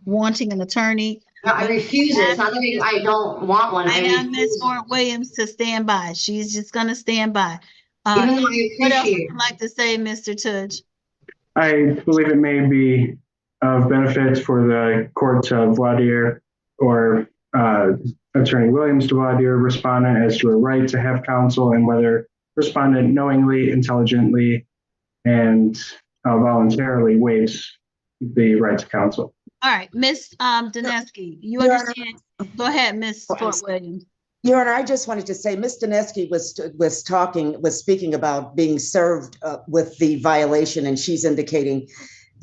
wanting an attorney. No, I refuse it. It's not that I don't want one. I have Ms. Fort Williams to stand by. She's just going to stand by. Even though I what else would appreciate you like to say, Mr. Tudge? I believe it may be of benefit for the court to voir dire or Attorney Williams to voir dire respondent as to a right to have counsel and whether respondent knowingly, intelligently, and voluntarily waives the right to counsel. All right, Ms. Dineski, you understand? Go ahead, Ms. Fort Williams. Your Honor, I just wanted to say, Ms. Dineski was speaking about being served with the violation, and she's indicating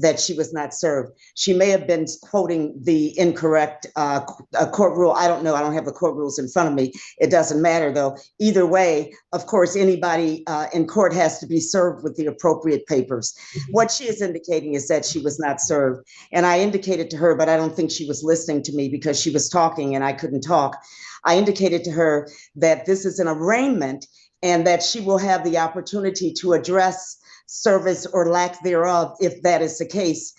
that she was not served. She may have been quoting the incorrect court rule. I don't know. I don't have the court rules in front of me. It doesn't matter, though. Either way, of course, anybody in court has to be served with the appropriate papers. What she is indicating is that she was not served. And I indicated to her, but I don't think she was listening to me because she was talking and I couldn't talk. I indicated to her that this is an arraignment and that she will have the opportunity to address service or lack thereof, if that is the case,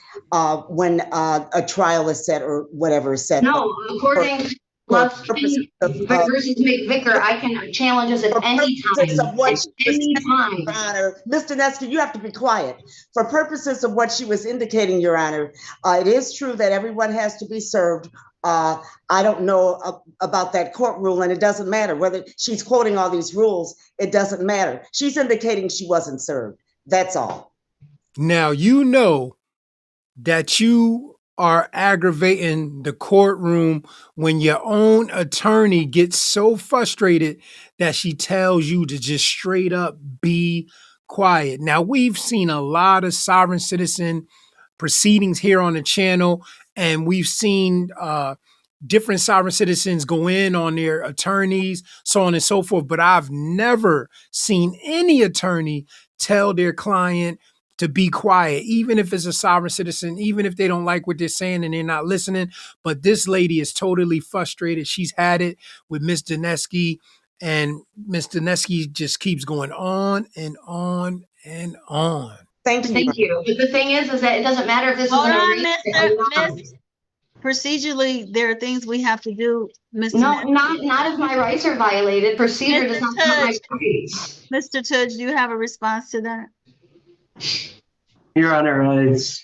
when a trial is set or whatever is set. No, according to versus McVicker, I can challenge us at any time. Ms. Dineski, you have to be quiet. For purposes of what she was indicating, Your Honor, it is true that everyone has to be served. I don't know about that court rule, and it doesn't matter whether she's quoting all these rules. It doesn't matter. She's indicating she wasn't served. That's all. Now, you know that you are aggravating the courtroom when your own attorney gets so frustrated that she tells you to just straight up be quiet. Now, we've seen a lot of sovereign citizen proceedings here on the channel, and we've seen different sovereign citizens go in on their attorneys, so on and so forth. But I've never seen any attorney tell their client to be quiet, even if it's a sovereign citizen, even if they don't like what they're saying and they're not listening. But this lady is totally frustrated. She's had it with Ms. Dineski, and Ms. Dineski just keeps going on and on and on. Thank you. Thank you. But the thing is that it doesn't matter if this is Miss. Procedurally, there are things we have to do, Mr. No, not if my rights are violated. Procedure does not have my rights. Mr. Tudge, do you have a response to that? Your Honor, it's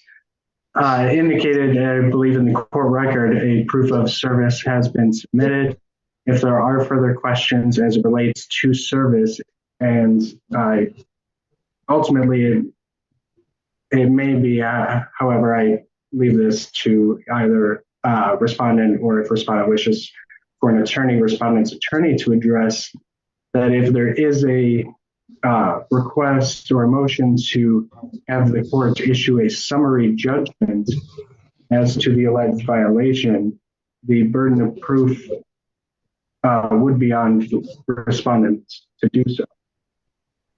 indicated, I believe in the court record, a proof of service has been submitted. If there are further questions as it relates to service, and ultimately it may be, however, I leave this to either respondent, or if respondent wishes for an attorney, respondent's attorney to address that if there is a request or a motion to have the court issue a summary judgment as to the alleged violation, the burden of proof would be on the respondents to do so.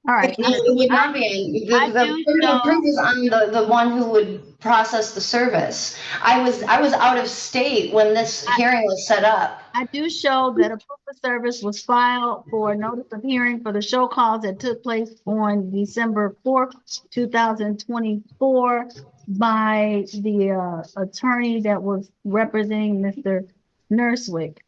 All right. It would not be. The burden of proof is on the one who would process the service. I was out of state when this hearing was set up. I do show that a proof of service was filed for notice of hearing for the show cause that took place on December 4th, 2024 by the attorney that was representing Mr. Nurswick.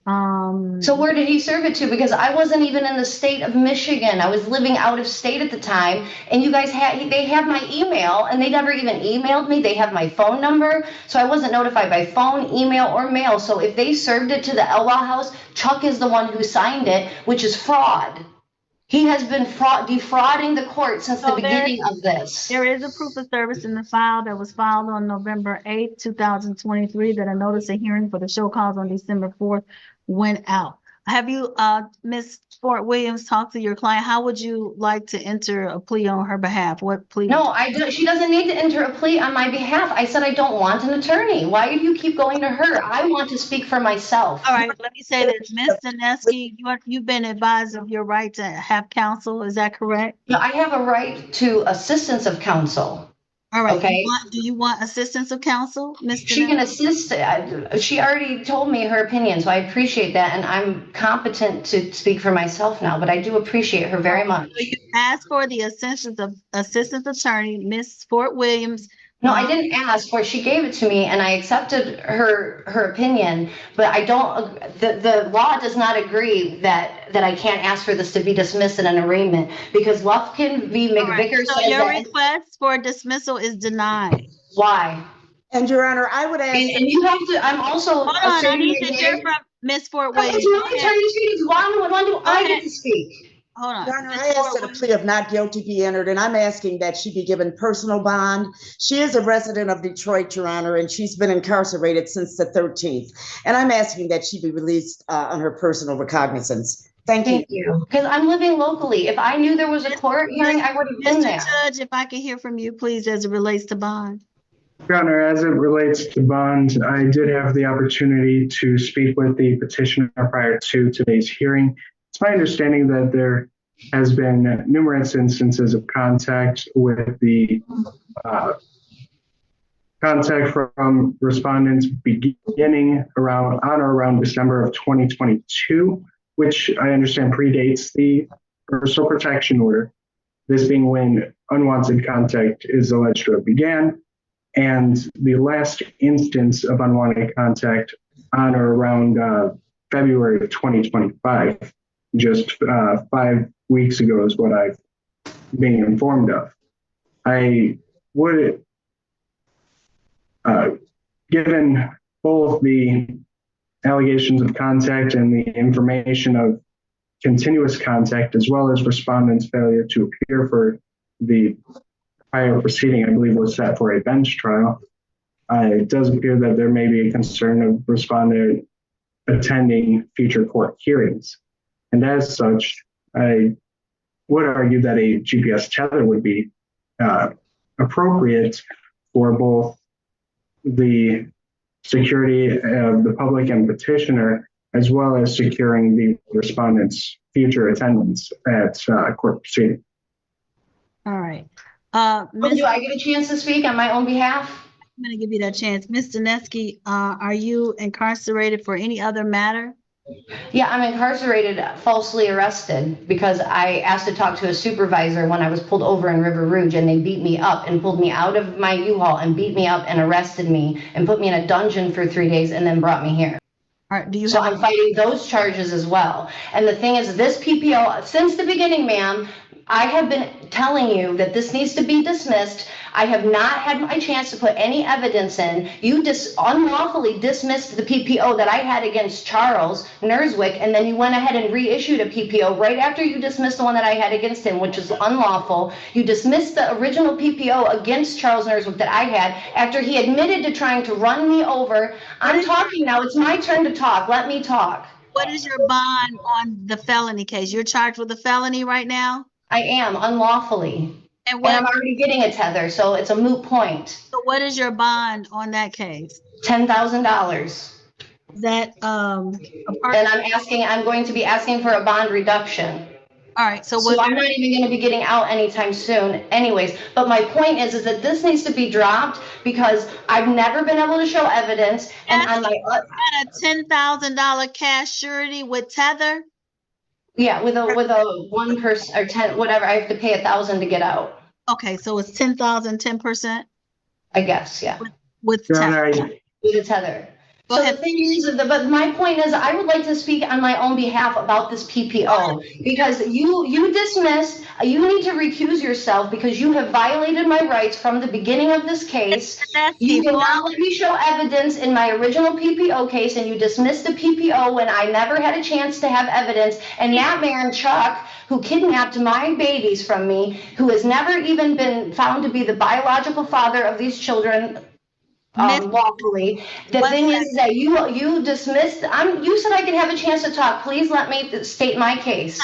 So where did he serve it to? Because I wasn't even in the state of Michigan. I was living out of state at the time, and you guys they have my email, and they never even emailed me. They have my phone number, so I wasn't notified by phone, email, or mail. So if they served it to the Elwha house, Chuck is the one who signed it, which is fraud. He has been defrauding the court since the beginning of this. There is a proof of service in the file that was filed on November 8th, 2023, that a notice of hearing for the show cause on December 4th went out. Have you, Ms. Fort Williams, talked to your client? How would you like to enter a plea on her behalf? What plea? No, she doesn't need to enter a plea on my behalf. I said I don't want an attorney. Why do you keep going to her? I want to speak for myself. All right, let me say this. Ms. Dineski, you've been advised of your right to have counsel. Is that correct? No, I have a right to assistance of counsel. All right. Okay. Do you want assistance of counsel, Ms. She can assist. She already told me her opinion, so I appreciate that, and I'm competent to speak for myself now. But I do appreciate her very much. So you asked for the assistance attorney, Ms. Fort Williams. No, I didn't ask for it. She gave it to me, and I accepted her opinion. But I don't. The law does not agree that I can't ask for this to be dismissed in an arraignment, because Lufkin v. McVicker so your request for dismissal is denied. Why? And Your Honor, I would ask. And you have to. I'm also. Hold on. I need to hear from Ms. Fort Williams. It's my turn to speak. When do I get to speak? Hold on. Your Honor, I asked that a plea of not guilty be entered, and I'm asking that she be given personal bond. She is a resident of Detroit, Your Honor, and she's been incarcerated since the 13th. And I'm asking that she be released on her personal recognizance. Thank you. Because I'm living locally. If I knew there was a court hearing, I would have been there. Judge, if I can hear from you, please, as it relates to bond. Your Honor, as it relates to bond, I did have the opportunity to speak with the petitioner prior to today's hearing. It's my understanding that there has been numerous instances of contact with the contact from respondents beginning on or around December of 2022, which I understand predates the personal protection order, this being when unwanted contact is alleged to have began, and the last instance of unwanted contact on or around February of 2025. Just 5 weeks ago is what I've been informed of. I would, given both the allegations of contact and the information of continuous contact, as well as respondents' failure to appear for the prior proceeding, I believe was set for a bench trial, it does appear that there may be a concern of respondent attending future court hearings. And as such, I would argue that a GPS tether would be appropriate for both the security of the public and petitioner, as well as securing the respondent's future attendance at court proceeding. All right. Do I get a chance to speak on my own behalf? I'm going to give you that chance. Ms. Dineski, are you incarcerated for any other matter? Yeah, I'm incarcerated, falsely arrested, because I asked to talk to a supervisor when I was pulled over in River Rouge, and they beat me up and pulled me out of my U-Haul and beat me up and arrested me and put me in a dungeon for 3 days and then brought me here. All right, so I'm fighting those charges as well. And the thing is, this PPO, since the beginning, ma'am, I have been telling you that this needs to be dismissed. I have not had my chance to put any evidence in. You unlawfully dismissed the PPO that I had against Charles Nurswick, and then you went ahead and reissued a PPO right after you dismissed the one that I had against him, which is unlawful. You dismissed the original PPO against Charles Nurswick that I had after he admitted to trying to run me over. I'm talking now. It's my turn to talk. Let me talk. What is your bond on the felony case? You're charged with a felony right now? I am, unlawfully. And I'm already getting a tether, so it's a moot point. So what is your bond on that case? $10,000. that, And I'm going to be asking for a bond reduction. all right, so So I'm not even going to be getting out anytime soon anyways. But my point is that this needs to be dropped because I've never been able to show evidence. And on my a $10,000 cash surety with tether. Yeah, with a 1% or 10, whatever, I have to pay 1,000 to get out. Okay, so it's 10,000, 10%? I guess, yeah. With tether. With a tether. So the thing is, but my point is, I would like to speak on my own behalf about this PPO because you dismissed. You need to recuse yourself because you have violated my rights from the beginning of this case. You did not let me show evidence in my original PPO case, and you dismissed the PPO when I never had a chance to have evidence. And that man, Chuck, who kidnapped my babies from me, who has never even been found to be the biological father of these children. Lawfully. The thing is that you dismissed. You said I could have a chance to talk. Please let me state my case.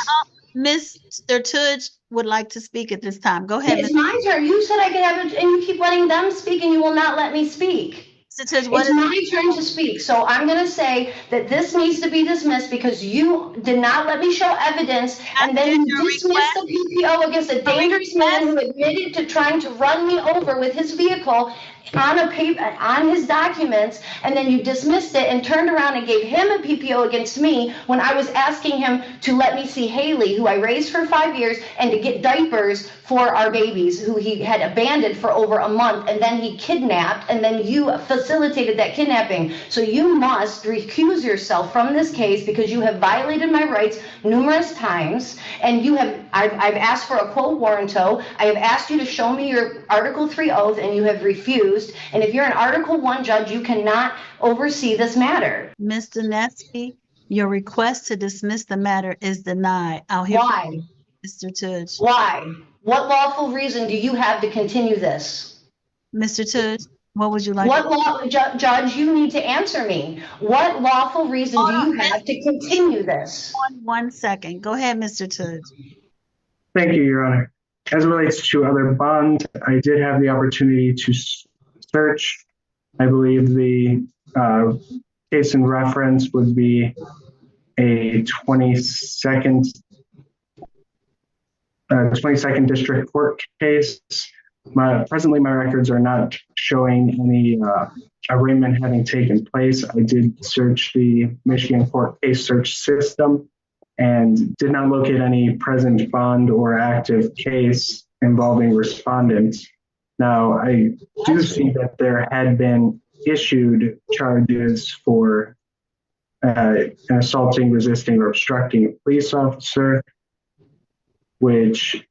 Mr. Tudge would like to speak at this time. Go ahead. It's my turn. You said I could have it, and you keep letting them speak, and you will not let me speak. It's my turn to speak. So I'm going to say that this needs to be dismissed because you did not let me show evidence, and then you dismissed the PPO against a dangerous man who admitted to trying to run me over with his vehicle on his documents, and then you dismissed it and turned around and gave him a PPO against me when I was asking him to let me see Haley, who I raised for 5 years, and to get diapers for our babies, who he had abandoned for over a month, and then he kidnapped, and then you facilitated that kidnapping. So you must recuse yourself from this case because you have violated my rights numerous times, and I've asked for a quo warranto. I have asked you to show me your Article 3 oath, and you have refused. And if you're an Article 1 judge, you cannot oversee this matter. Mr. Netsky, your request to dismiss the matter is denied. Why? Mr. Tudge. Why? What lawful reason do you have to continue this? Mr. Tudge, what would you like? Judge, you need to answer me. What lawful reason do you have to continue this? 1 second. Go ahead, Mr. Tudge. Thank you, Your Honor. As it relates to other bonds, I did have the opportunity to search. I believe the case in reference would be a 22nd District Court case. Presently, my records are not showing any arraignment having taken place. I did search the Michigan Court Case Search System and did not locate any present bond or active case involving respondents. Now, I do see that there had been issued charges for an assaulting, resisting, or obstructing a police officer, which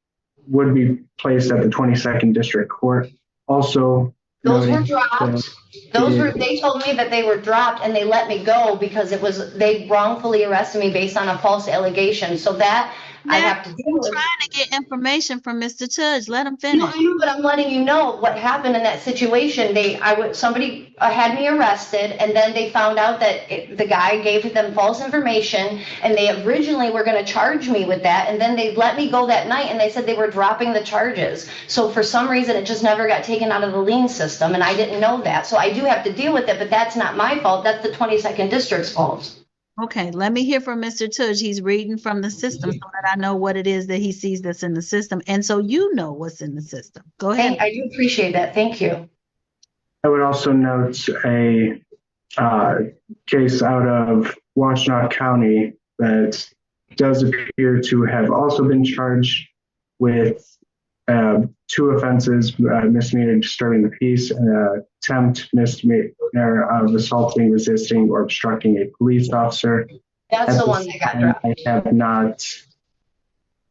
would be placed at the 22nd District Court. Also, those were dropped. They told me that they were dropped and they let me go because they wrongfully arrested me based on a false allegation. So that I have to deal with. Trying to get information from Mr. Tudge. Let him finish. No, I know, but I'm letting you know what happened in that situation. Somebody had me arrested, and then they found out that the guy gave them false information, and they originally were going to charge me with that, and then they let me go that night, and they said they were dropping the charges. So for some reason, it just never got taken out of the lien system, and I didn't know that. So I do have to deal with it, but that's not my fault. That's the 22nd District's fault. Okay, let me hear from Mr. Tudge. He's reading from the system so that I know what it is that he sees that's in the system. And so you know what's in the system. Go ahead. I do appreciate that. Thank you. I would also note a case out of Washtenaw County that does appear to have also been charged with 2 offenses, misdemeanor disturbing the peace and attempt misdemeanor of assaulting, resisting, or obstructing a police officer. That's the one that got dropped.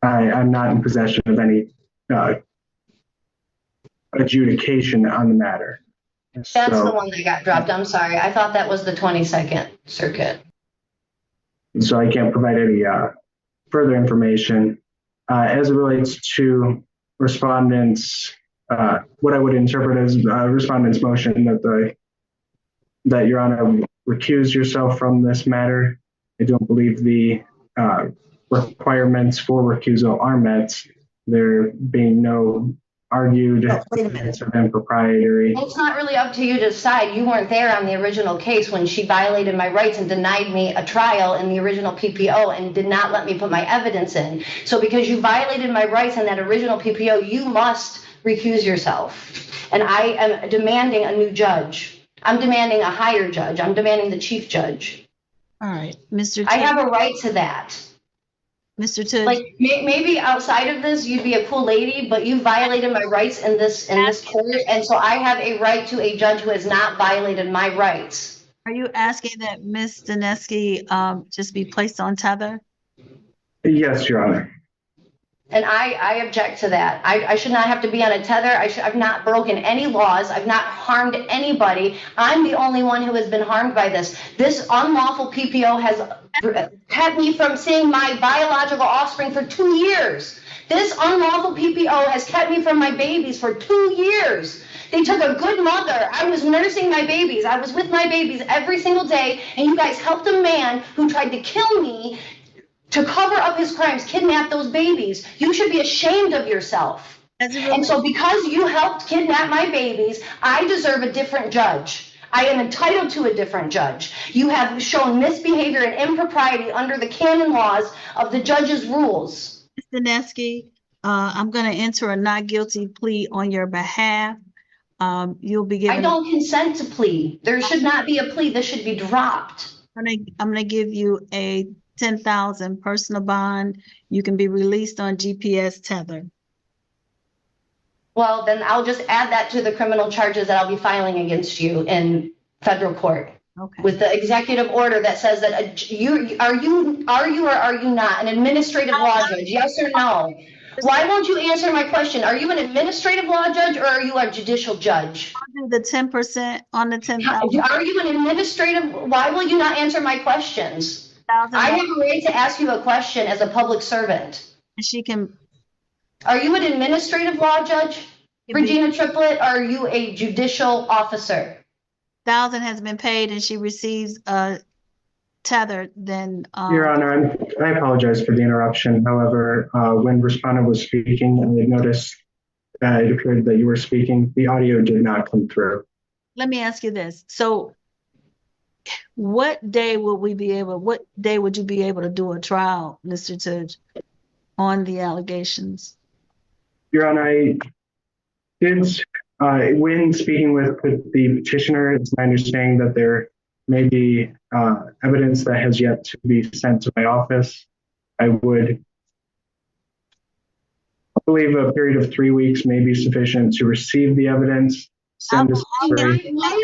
I'm not in possession of any adjudication on the matter. That's the one that got dropped. I'm sorry. I thought that was the 22nd Circuit. So I can't provide any further information. As it relates to respondents, what I would interpret as respondents' motion that Your Honor recuse yourself from this matter. I don't believe the requirements for recusal are met. There being no argued Wait a minute. it's of impropriety. It's not really up to you to decide. You weren't there on the original case when she violated my rights and denied me a trial in the original PPO and did not let me put my evidence in. So because you violated my rights in that original PPO, you must recuse yourself. And I am demanding a new judge. I'm demanding a higher judge. I'm demanding the chief judge. All right, Mr. I have a right to that. Mr. Tidd. Like maybe outside of this, you'd be a cool lady, but you violated my rights in this court, and so I have a right to a judge who has not violated my rights. Are you asking that Ms. Dineski just be placed on tether? Yes, Your Honor. And I object to that. I should not have to be on a tether. I've not broken any laws. I've not harmed anybody. I'm the only one who has been harmed by this. This unlawful PPO has kept me from seeing my biological offspring for 2 years. This unlawful PPO has kept me from my babies for 2 years. They took a good mother. I was nursing my babies. I was with my babies every single day, and you guys helped a man who tried to kill me to cover up his crimes, kidnap those babies. You should be ashamed of yourself. And so because you helped kidnap my babies, I deserve a different judge. I am entitled to a different judge. You have shown misbehavior and impropriety under the canon laws of the judge's rules. Ms. Dineski, I'm going to enter a not guilty plea on your behalf. You'll be given. I don't consent to plea. There should not be a plea. This should be dropped. I'm going to give you a $10,000 personal bond. You can be released on GPS tether. Well, then I'll just add that to the criminal charges that I'll be filing against you in federal court. Okay. With the executive order that says that are you or are you not an administrative law judge? Yes or no? Why won't you answer my question? Are you an administrative law judge or are you a judicial judge? I'll do the 10% on the 10,000. Are you an administrative? Why will you not answer my questions? I have a right to ask you a question as a public servant. She can. Are you an administrative law judge, Regina Triplett? Or are you a judicial officer? $1,000 has been paid and she receives a tether. Then Your Honor, I apologize for the interruption. However, when respondent was speaking, I noticed it appeared that you were speaking. The audio did not come through. Let me ask you this. So what day would you be able to do a trial, Mr. Tidd, on the allegations? Your Honor, I did, when speaking with the petitioner, it's my understanding that there may be evidence that has yet to be sent to my office. I believe a period of 3 weeks may be sufficient to receive the evidence. Why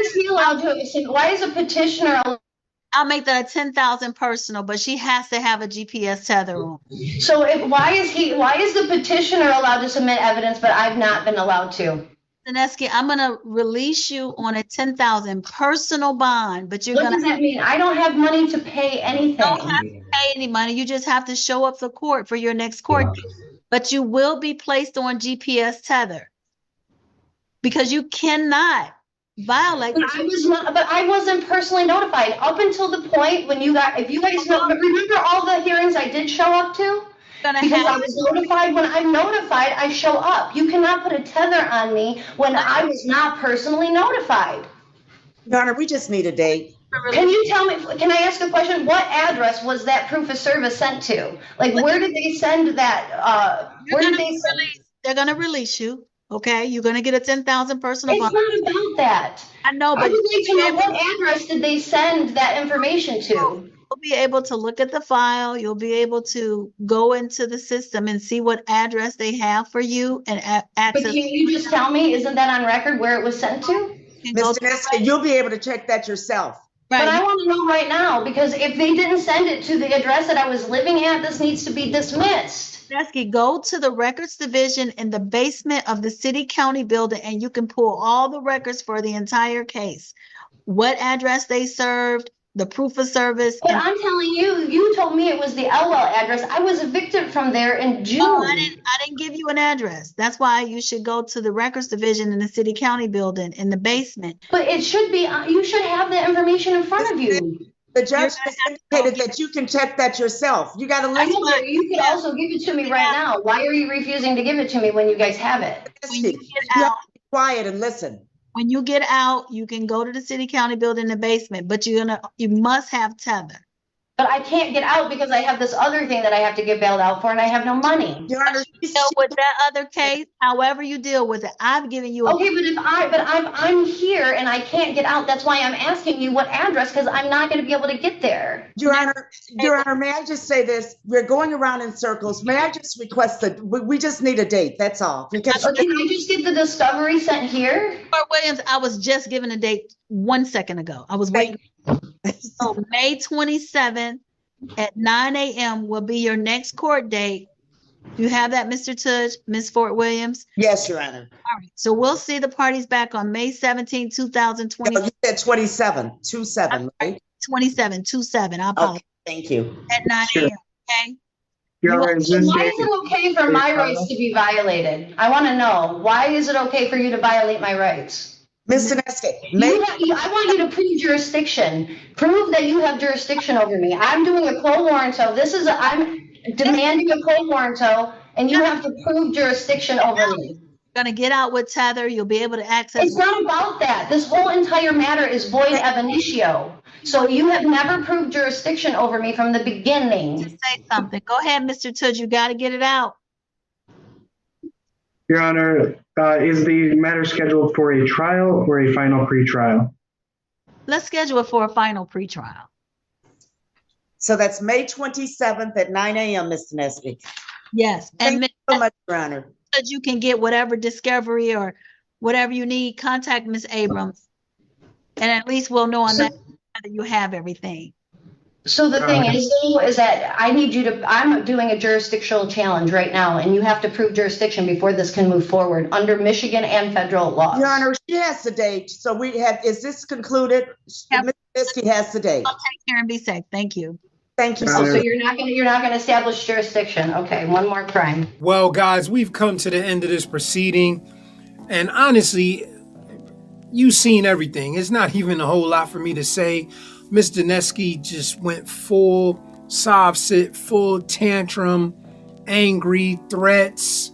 is he allowed to? Why is a petitioner? I'll make that a 10,000 personal, but she has to have a GPS tether on. So why is the petitioner allowed to submit evidence, but I've not been allowed to? Dineski, I'm going to release you on a 10,000 personal bond, but you're What going to. What does that mean? I don't have money to pay anything. You don't have to pay any money. You just have to show up for court for your next court date. But you will be placed on GPS tether because you cannot violate. But I wasn't personally notified up until the point when if you guys remember all the hearings I did show up to? Because I was notified. When I'm notified, I show up. You cannot put a tether on me when I was not personally notified. Your Honor, we just need a date. Can you tell me, can I ask a question? What address was that proof of service sent to? Like, where did they send that? They're going to release you. Okay, you're going to get a 10,000 personal bond. It's not about that. I know, but I would like to know what address did they send that information to? You'll be able to look at the file. You'll be able to go into the system and see what address they have for you and access. But can you just tell me, isn't that on record where it was sent to? Mr. Nesca, you'll be able to check that yourself. Right. But I want to know right now, because if they didn't send it to the address that I was living at, this needs to be dismissed. Dineski, go to the records division in the basement of the city county building and you can pull all the records for the entire case. What address they served, the proof of service. But I'm telling you, you told me it was the Elwell address. I was evicted from there in June. No, I didn't give you an address. That's why you should go to the records division in the city county building in the basement. But it should be, you should have the information in front of you. The judge has indicated that you can check that yourself. You got to I listen. know, but you can also give it to me right now. Why are you refusing to give it to me when you guys have it? When you get You have out, to be quiet and listen. when you get out, you can go to the city county building in the basement, but you must have tether. But I can't get out because I have this other thing that I have to get bailed out for and I have no money. Your Honor, Deal with that other case, however you deal with it. I've given you a Okay, but I'm here and I can't get out. That's why I'm asking you what address, because I'm not going to be able to get there. Your Honor, may I just say this? We're going around in circles. May I just request that we just need a date? That's all. Because Or can I just get the discovery sent here? Fort Williams, I was just given a date 1 second ago. I was waiting. So May 27th at 9 a.m. will be your next court date. Do you have that, Mr. Tudge, Ms. Fort Williams? Yes, Your Honor. All right. So we'll see the parties back on May 17, 2020. No, you said 27, right? 27. I apologize. Okay, thank you. At 9 a.m. Okay. Your Honor, is this Why date- is it okay for my rights to be violated? I want to know. Why is it okay for you to violate my rights? Ms. Dineski, I want you to prove jurisdiction. Prove that you have jurisdiction over me. I'm doing a quo warranto. I'm demanding a quo warranto, and you have to prove jurisdiction over me. You're gonna get out with tether. You'll be able to access. It's not about that. This whole entire matter is void ab initio. So you have never proved jurisdiction over me from the beginning. To say something. Go ahead, Mr. Tudge. You got to get it out. Your Honor, is the matter scheduled for a trial or a final pretrial? Let's schedule it for a final pretrial. So that's May 27th at 9 a.m., Ms. Dineski. Yes. Thank And you so much, Your Honor. you can get whatever discovery or whatever you need. Contact Ms. Abrams. And at least we'll know on that you have everything. So the thing is that I'm doing a jurisdictional challenge right now, and you have to prove jurisdiction before this can move forward under Michigan and federal laws. Your Honor, she has the date. So is this concluded? Yep. Ms. Dineski has the date. I'll take care and be safe. Thank you. Thank you. Oh, so you're not going to establish jurisdiction. Okay, one more crime. Well, guys, we've come to the end of this proceeding. And honestly, you've seen everything. It's not even a whole lot for me to say. Ms. Dineski just went full sob sit, full tantrum, angry, threats,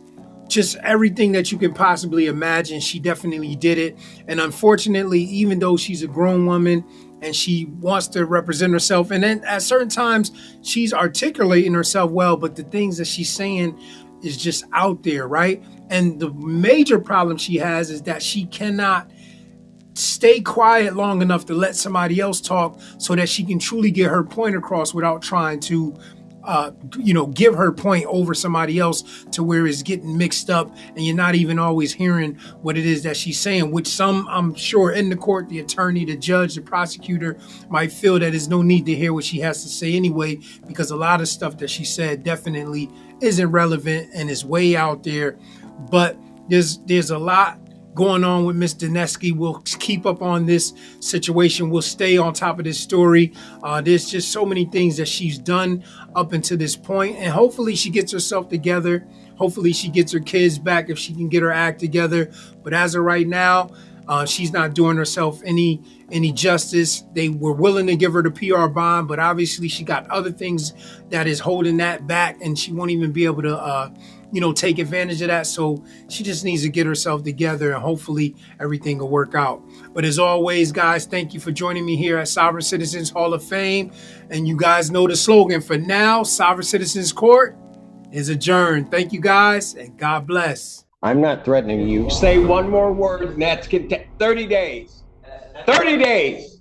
just everything that you can possibly imagine. She definitely did it. And unfortunately, even though she's a grown woman and she wants to represent herself, and then at certain times she's articulating herself well, but the things that she's saying is just out there, right? And the major problem she has is that she cannot stay quiet long enough to let somebody else talk so that she can truly get her point across without trying to give her point over somebody else to where it's getting mixed up and you're not even always hearing what it is that she's saying, which some, I'm sure, in the court, the attorney, the judge, the prosecutor might feel that there's no need to hear what she has to say anyway, because a lot of stuff that she said definitely isn't relevant and is way out there. But there's a lot going on with Ms. Dineski. We'll keep up on this situation. We'll stay on top of this story. There's just so many things that she's done up until this point, and hopefully she gets herself together. Hopefully she gets her kids back if she can get her act together. But as of right now, she's not doing herself any justice. They were willing to give her the PR bond, but obviously she got other things that is holding that back, and she won't even be able to take advantage of that. So she just needs to get herself together, and hopefully everything will work out. But as always, guys, thank you for joining me here at Sovereign Citizens Hall of Fame. And you guys know the slogan for now: Sovereign Citizens Court is adjourned. Thank you, guys, and God bless. I'm not threatening you. Say one more word, and that's 30 days. 30 days.